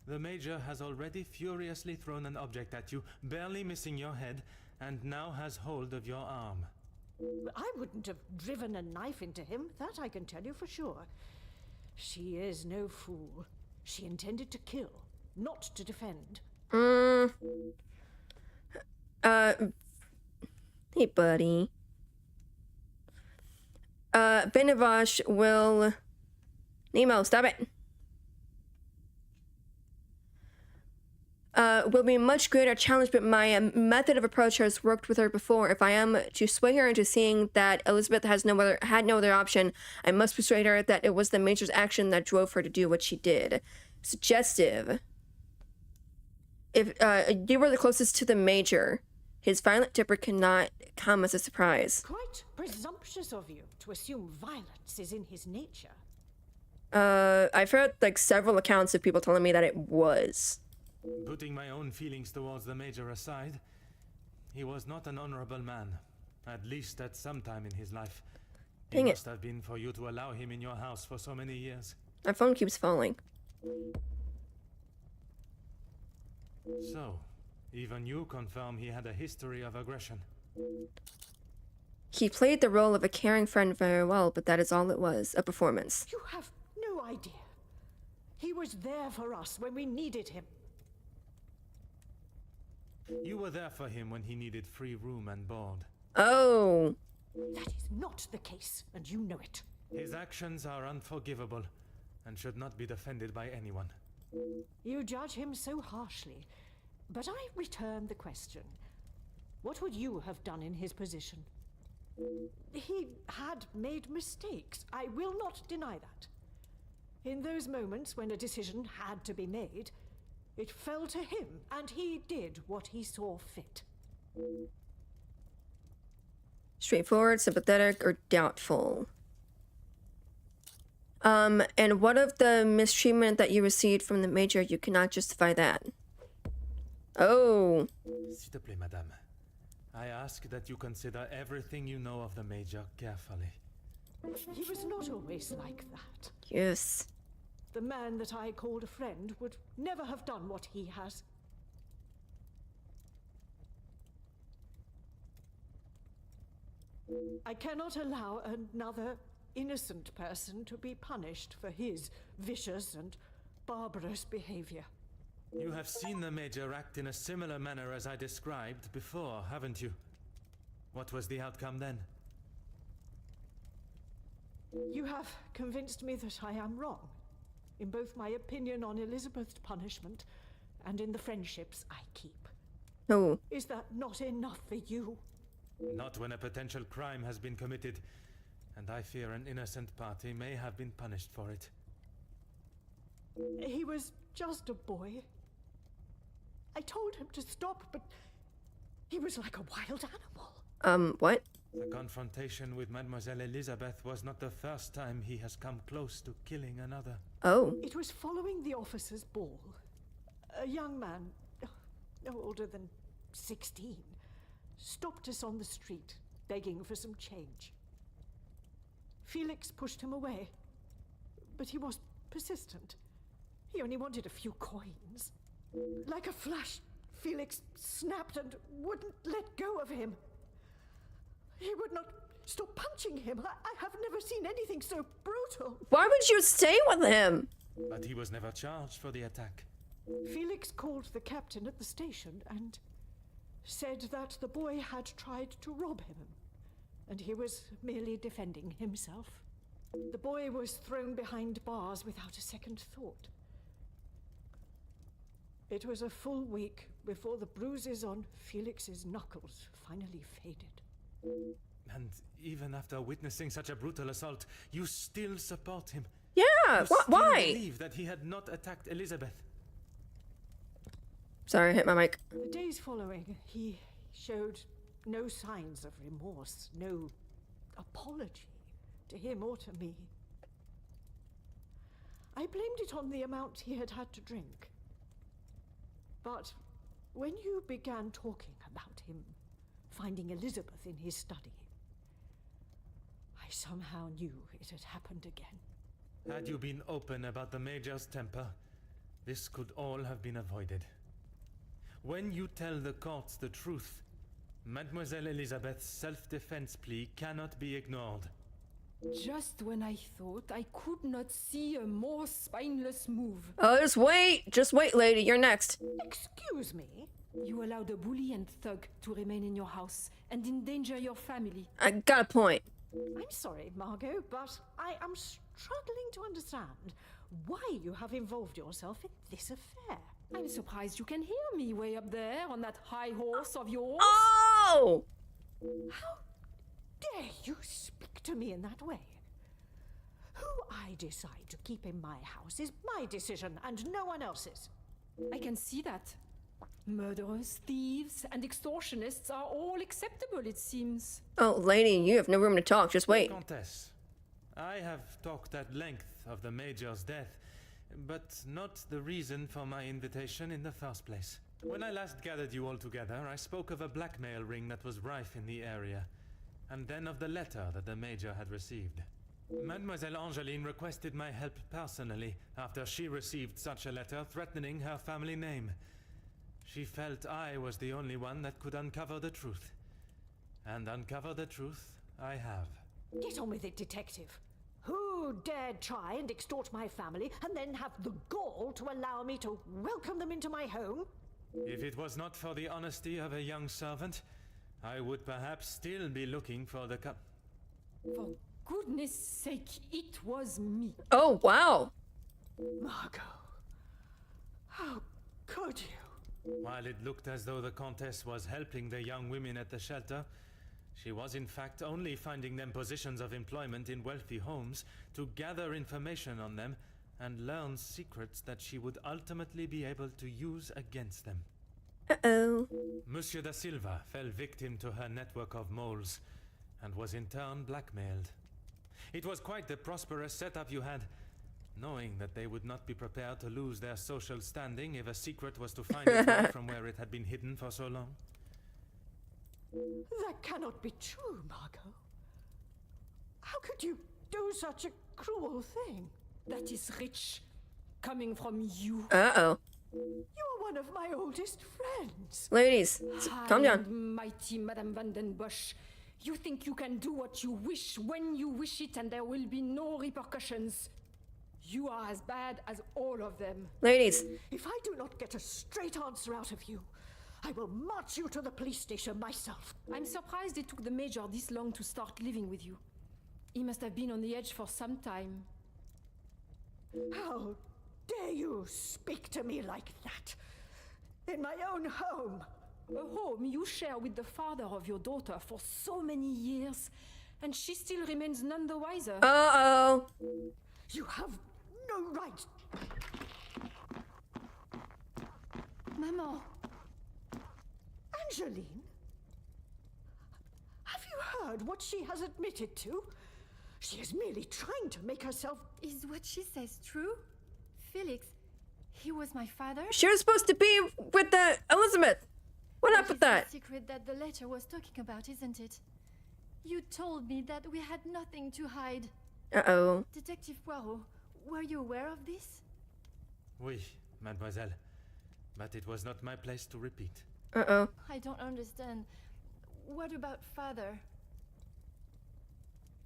The Major has already furiously thrown an object at you, barely missing your head, and now has hold of your arm. I wouldn't have driven a knife into him, that I can tell you for sure. She is no fool. She intended to kill, not to defend. Hey, buddy. Benavash will... Nemo, stop it! Will be a much greater challenge, but my method of approach has worked with her before. If I am to sway her into seeing that Elizabeth had no other option, I must persuade her that it was the Major's action that drove her to do what she did. Suggestive. If you were the closest to the Major, his violent temper cannot come as a surprise. Quite presumptuous of you to assume violence is in his nature. I've heard like several accounts of people telling me that it was. Putting my own feelings towards the Major aside, he was not an honorable man, at least at some time in his life. Dang It it. must have been for you to allow him in your house for so many years. My phone keeps falling. So, even you confirm he had a history of aggression. He played the role of a caring friend very well, but that is all it was, a performance. You have no idea. He was there for us when we needed him. You were there for him when he needed free room and board. Oh. That is not the case, and you know it. His actions are unforgivable and should not be defended by anyone. You judge him so harshly, but I return the question. What would you have done in his position? He had made mistakes. I will not deny that. In those moments when a decision had to be made, it fell to him, and he did what he saw fit. Straightforward, sympathetic, or doubtful? And what of the mistreatment that you received from the Major? You cannot justify that. Oh. S'il te plaît, madame. I ask that you consider everything you know of the Major carefully. He was not always like that. Yes. The man that I called a friend would never have done what he has. I cannot allow another innocent person to be punished for his vicious and barbarous behavior. You have seen the Major act in a similar manner as I described before, haven't you? What was the outcome then? You have convinced me that I am wrong, in both my opinion on Elizabeth's punishment and in the friendships I keep. Oh. Is that not enough for you? Not when a potential crime has been committed, and I fear an innocent party may have been punished for it. He was just a boy. I told him to stop, but he was like a wild animal. What? The confrontation with Mademoiselle Elizabeth was not the first time he has come close to killing another. Oh. It was following the officer's ball. A young man, no older than 16, stopped us on the street, begging for some change. Felix pushed him away, but he was persistent. He only wanted a few coins. Like a flash, Felix snapped and wouldn't let go of him. He would not stop punching him. I have never seen anything so brutal. Why would you stay with him? But he was never charged for the attack. Felix called the captain at the station and said that the boy had tried to rob him, and he was merely defending himself. The boy was thrown behind bars without a second thought. It was a full week before the bruises on Felix's knuckles finally faded. And even after witnessing such a brutal assault, you still support him. Yeah, You still why? believe that he had not attacked Elizabeth. Sorry, I hit my mic. The days following, he showed no signs of remorse, no apology to him or to me. I blamed it on the amount he had had to drink. But when you began talking about him finding Elizabeth in his study, I somehow knew it had happened again. Had you been open about the Major's temper, this could all have been avoided. When you tell the courts the truth, Mademoiselle Elizabeth's self-defense plea cannot be ignored. Just when I thought I could not see a more spineless move. Oh, just wait, lady. You're next. Excuse me? You allowed a bully and thug to remain in your house and endanger your family. I got a point. I'm sorry, Margot, but I am struggling to understand why you have involved yourself in this affair. I'm surprised you can hear me way up there on that high horse of yours. Oh! How dare you speak to me in that way? Who I decide to keep in my house is my decision and no one else's. I can see that. Murderers, thieves, and extortionists are all acceptable, it seems. Oh, lady, you have no room to talk. Just wait. Countess, I have talked at length of the Major's death, but not the reason for my invitation in the first place. When I last gathered you all together, I spoke of a blackmail ring that was rife in the area, and then of the letter that the Major had received. Mademoiselle Angeline requested my help personally after she received such a letter threatening her family name. She felt I was the only one that could uncover the truth. And uncover the truth I have. Get on with it, detective. Who dared try and extort my family and then have the gall to allow me to welcome them into my home? If it was not for the honesty of a young servant, I would perhaps still be looking for the For goodness sake, it was me. Oh, wow. Margot, how could you? While it looked as though the Countess was helping the young women at the shelter, she was in fact only finding them positions of employment in wealthy homes to gather information on them and learn secrets that she would ultimately be able to use against them. Uh-oh. Monsieur da Silva fell victim to her network of moles and was in turn blackmailed. It was quite the prosperous setup you had, knowing that they would not be prepared to lose their social standing if a secret was to find its way from where it had been hidden for so long. That cannot be true, Margot. How could you do such a cruel thing? That is rich, coming from you. Uh-oh. You are one of my oldest friends. Ladies, calm down. And mighty Madame Van den Bosch. You think you can do what you wish when you wish it and there will be no repercussions. You are as bad as all of them. Ladies. If I do not get a straight answer out of you, I will march you to the police station myself. I'm surprised it took the Major this long to start living with you. He must have been on the edge for some time. How dare you speak to me like that? In my own home. A home you share with the father of your daughter for so many years, and she still remains none the wiser. Uh-oh. You have no right. Maman. Angeline? Have you heard what she has admitted to? She is merely trying to make herself... Is what she says true? Felix, he was my father? She was supposed to be with the Elizabeth. What up with that? It's the secret that the letter was talking about, isn't it? You told me that we had nothing to hide. Uh-oh. Detective Poirot, were you aware of this? Oui, mademoiselle. But it was not my place to repeat. Uh-oh. I don't understand. What about father?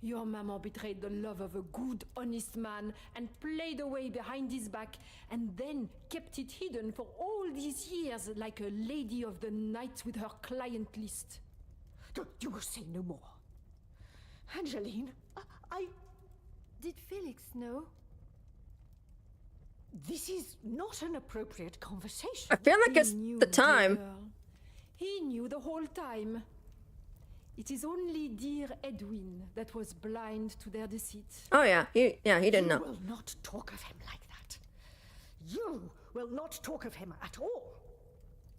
Your mama betrayed the love of a good, honest man and played away behind his back and then kept it hidden for all these years like a lady of the night with her client list. You will say no more. Angeline, I... Did Felix know? This is not an appropriate conversation. I feel like it's He knew, the time. dear girl. He knew the whole time. It is only dear Edwin that was blind to their deceit. Oh, yeah. He didn't know. You will not talk of him like that. You will not talk of him at all.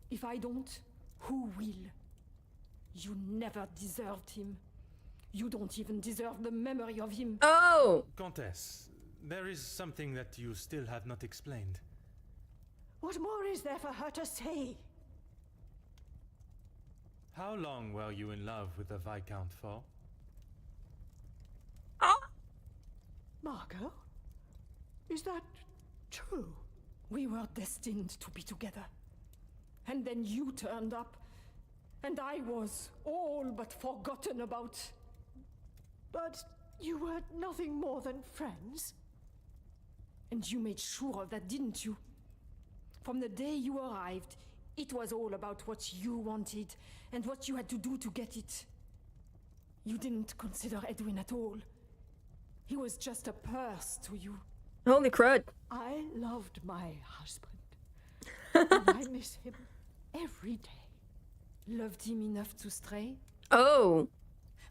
If I don't, who will? You never deserved him. You don't even deserve the memory of him. Oh! Countess, there is something that you still have not explained. What more is there for her to say? How long were you in love with the Viscount for? Margot? Is that true? We were destined to be together. And then you turned up. And I was all but forgotten about. But you were nothing more than friends. And you made sure of that, didn't you? From the day you arrived, it was all about what you wanted and what you had to do to get it. You didn't consider Edwin at all. He was just a purse to you. Holy crud. I loved my husband. And I miss him every day. Loved him enough to stray? Oh.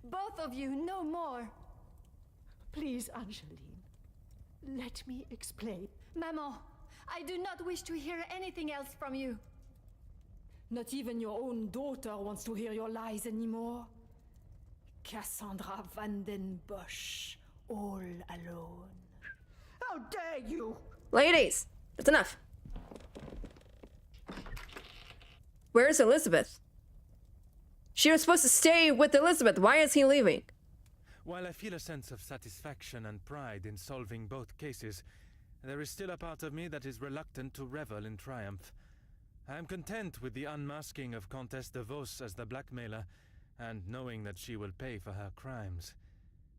Both of you, no more. Please, Angeline, let me explain. Maman, I do not wish to hear anything else from you. Not even your own daughter wants to hear your lies anymore. Cassandra Van den Bosch, all alone. How dare you! Ladies, that's enough. Where's Elizabeth? She was supposed to stay with Elizabeth. Why is he leaving? While I feel a sense of satisfaction and pride in solving both cases, there is still a part of me that is reluctant to revel in triumph. I am content with the unmasking of Comtesse de Vos as the blackmailer, and knowing that she will pay for her crimes.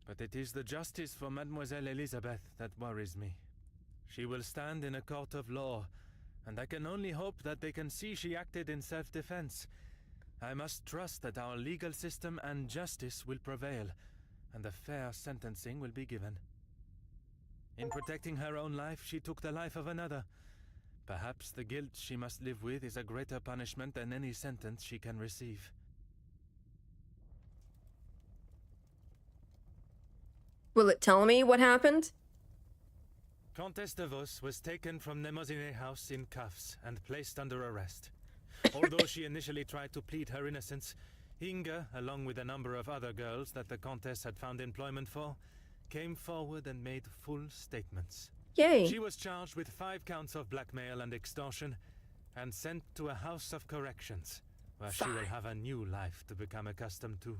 But it is the justice for Mademoiselle Elizabeth that worries me. She will stand in a court of law, and I can only hope that they can see she acted in self-defense. I must trust that our legal system and justice will prevail, and a fair sentencing will be given. In protecting her own life, she took the life of another. Perhaps the guilt she must live with is a greater punishment than any sentence she can receive. Will it tell me what happened? Comtesse de Vos was taken from Nemozinet House in cuffs and placed under arrest. Although she initially tried to plead her innocence, Inga, along with a number of other girls that the Comtesse had found employment for, came forward and made full statements. Yay. She was charged with 5 counts of blackmail and extortion and sent to a house of corrections, where she will have a new life to become accustomed to.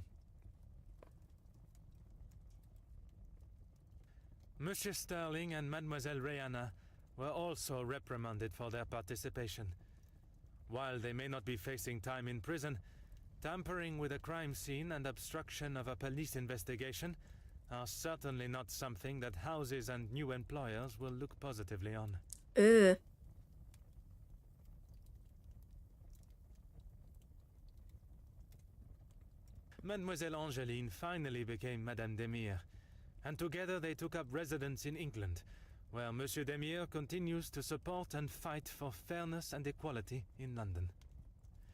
Monsieur Sterling and Mademoiselle Rihanna were also reprimanded for their participation. While they may not be facing time in prison, tampering with a crime scene and obstruction of a police investigation are certainly not something that houses and new employers will look positively on. Ugh. Mademoiselle Angeline finally became Madame Demire, and together they took up residence in England, where Monsieur Demire continues to support and fight for fairness and equality in London.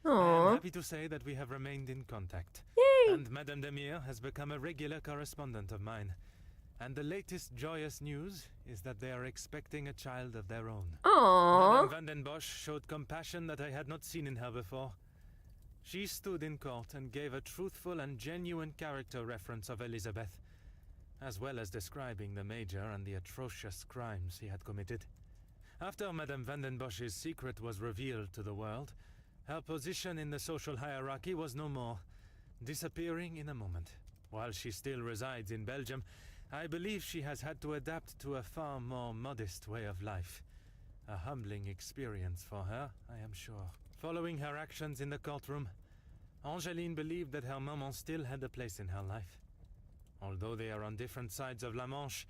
I am Aww. happy to say that we have remained in contact. Yay. And Madame Demire has become a regular correspondent of mine. And the latest joyous news is that they are expecting a child of their own. Aww. Madame Van den Bosch showed compassion that I had not seen in her before. She stood in court and gave a truthful and genuine character reference of Elizabeth, as well as describing the Major and the atrocious crimes he had committed. After Madame Van den Bosch's secret was revealed to the world, her position in the social hierarchy was no more, disappearing in a moment. While she still resides in Belgium, I believe she has had to adapt to a far more modest way of life. A humbling experience for her, I am sure. Following her actions in the courtroom, Angeline believed that her maman still had a place in her life. Although they are on different sides of La Manche,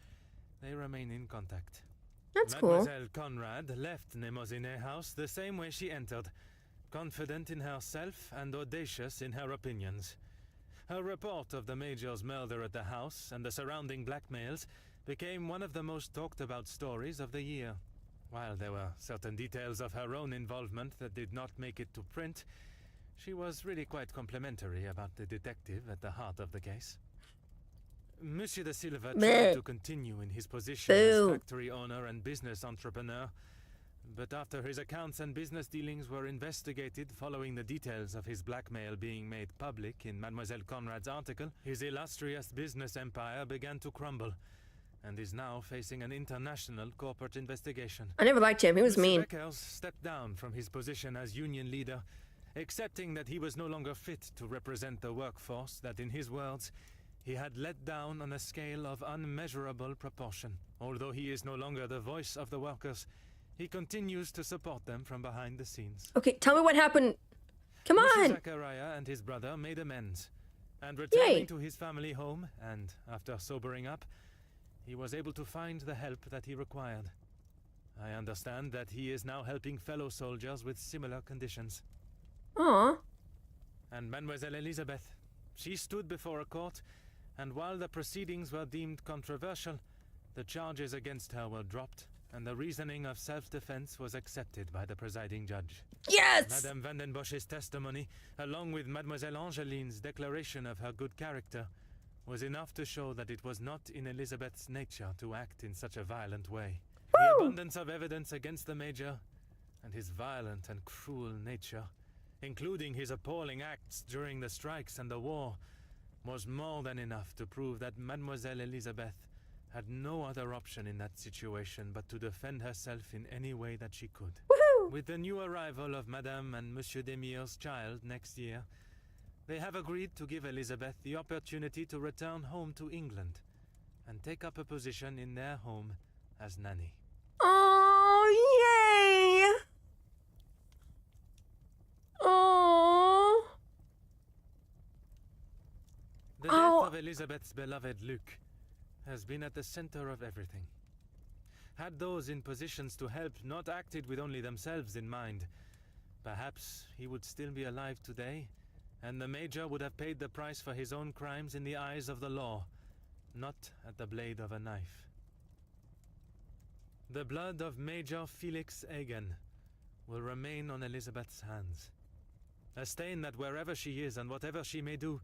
they remain in contact. That's cool. Mademoiselle Conrad left Nemozinet House the same way she entered, confident in herself and audacious in her opinions. Her report of the Major's murder at the house and the surrounding blackmails became one of the most talked about stories of the year. While there were certain details of her own involvement that did not make it to print, she was really quite complimentary about the detective at the heart of the case. Monsieur de Silva tried to continue in his position as factory owner and business entrepreneur, but after his accounts and business dealings were investigated following the details of his blackmail being made public in Mademoiselle Conrad's article, his illustrious business empire began to crumble and is now facing an international corporate investigation. I never liked him. He was Mr. mean. Beckers stepped down from his position as union leader, accepting that he was no longer fit to represent the workforce that, in his words, he had let down on a scale of unmeasurable proportion. Although he is no longer the voice of the workers, he continues to support them from behind the scenes. Okay, tell me what happened. Come Mr. on! Zachariah and his brother made amends, and returning Yay. to his family home, and after sobering up, he was able to find the help that he required. I understand that he is now helping fellow soldiers with similar conditions. Aw. And Mademoiselle Elizabeth, she stood before a court, and while the proceedings were deemed controversial, the charges against her were dropped, and the reasoning of self-defense was accepted by the presiding judge. Yes! Madame Vandenbosch's testimony, along with Mademoiselle Angeline's declaration of her good character, was enough to show that it was not in Elizabeth's nature to act in such a violent way. The abundance of evidence against the Major, and his violent and cruel nature, including his appalling acts during the strikes and the war, was more than enough to prove that Mademoiselle Elizabeth had no other option in that situation but to defend herself in any way that she could. Woohoo! With the new arrival of Madame and Monsieur Demire's child next year, they have agreed to give Elizabeth the opportunity to return home to England and take up a position in their home as nanny. Oh, yay! Oh. The death of Elizabeth's beloved Luc has been at the center of everything. Had those in positions to help not acted with only themselves in mind, perhaps he would still be alive today, and the Major would have paid the price for his own crimes in the eyes of the law, not at the blade of a knife. The blood of Major Felix Egan will remain on Elizabeth's hands. A stain that wherever she is and whatever she may do,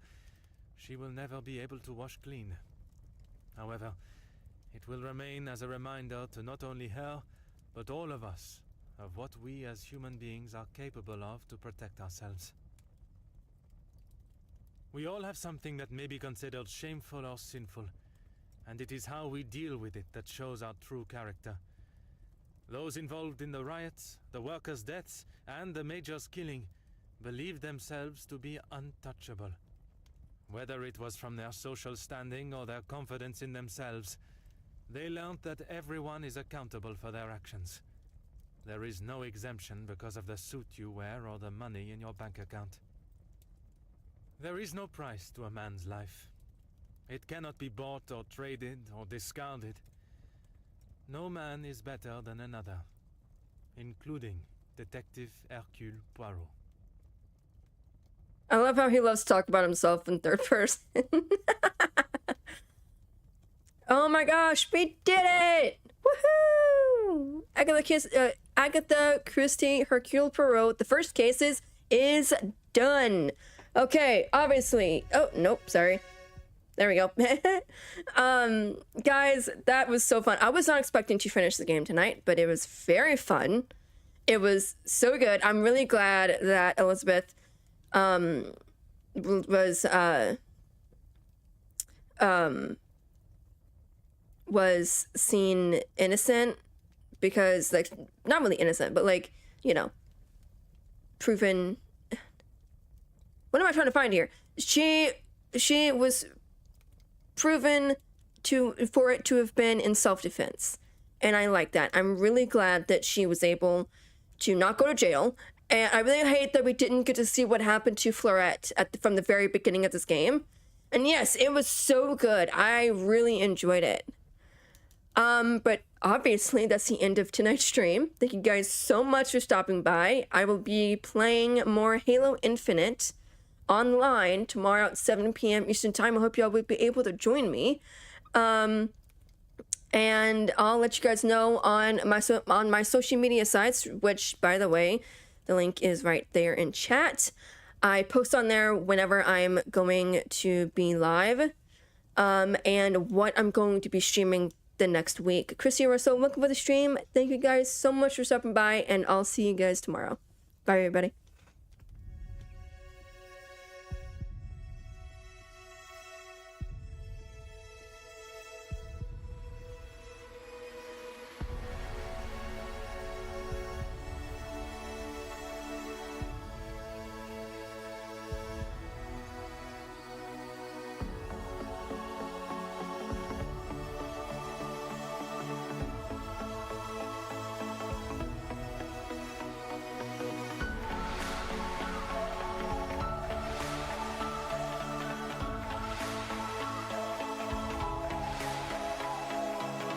she will never be able to wash clean. However, it will remain as a reminder to not only her, but all of us, of what we as human beings are capable of to protect ourselves. We all have something that may be considered shameful or sinful, and it is how we deal with it that shows our true character. Those involved in the riots, the workers' deaths, and the Major's killing believed themselves to be untouchable. Whether it was from their social standing or their confidence in themselves, they learned that everyone is accountable for their actions. There is no exemption because of the suit you wear or the money in your bank account. There is no price to a man's life. It cannot be bought or traded or discarded. No man is better than another, including Detective Hercule Poirot. I love how he loves to talk about himself in third person. Oh my gosh, we did it! Woohoo! Agatha Christie, Hercule Poirot, the first cases is done. Okay, obviously. Oh, nope, sorry. There we go. Guys, that was so fun. I was not expecting to finish the game tonight, but it was very fun. It was so good. I'm really glad that Elizabeth was seen innocent, because, like, not really innocent, but, like, you know, proven. What am I trying to find here? She was proven for it to have been in self-defense, and I like that. I'm really glad that she was able to not go to jail, and I really hate that we didn't get to see what happened to Florette from the very beginning of this game. And yes, it was so good. I really enjoyed it. But obviously that's the end of tonight's stream. Thank you guys so much for stopping by. I will be playing more Halo Infinite online tomorrow at 7 p.m. Eastern Time. I hope y'all will be able to join me. And I'll let you guys know on my social media sites, which, by the way, the link is right there in chat. I post on there whenever I'm going to be live, and what I'm going to be streaming the next week. Chrissy Russell, welcome for the stream. Thank you guys so much for stopping by, and I'll see you guys tomorrow. Bye, everybody.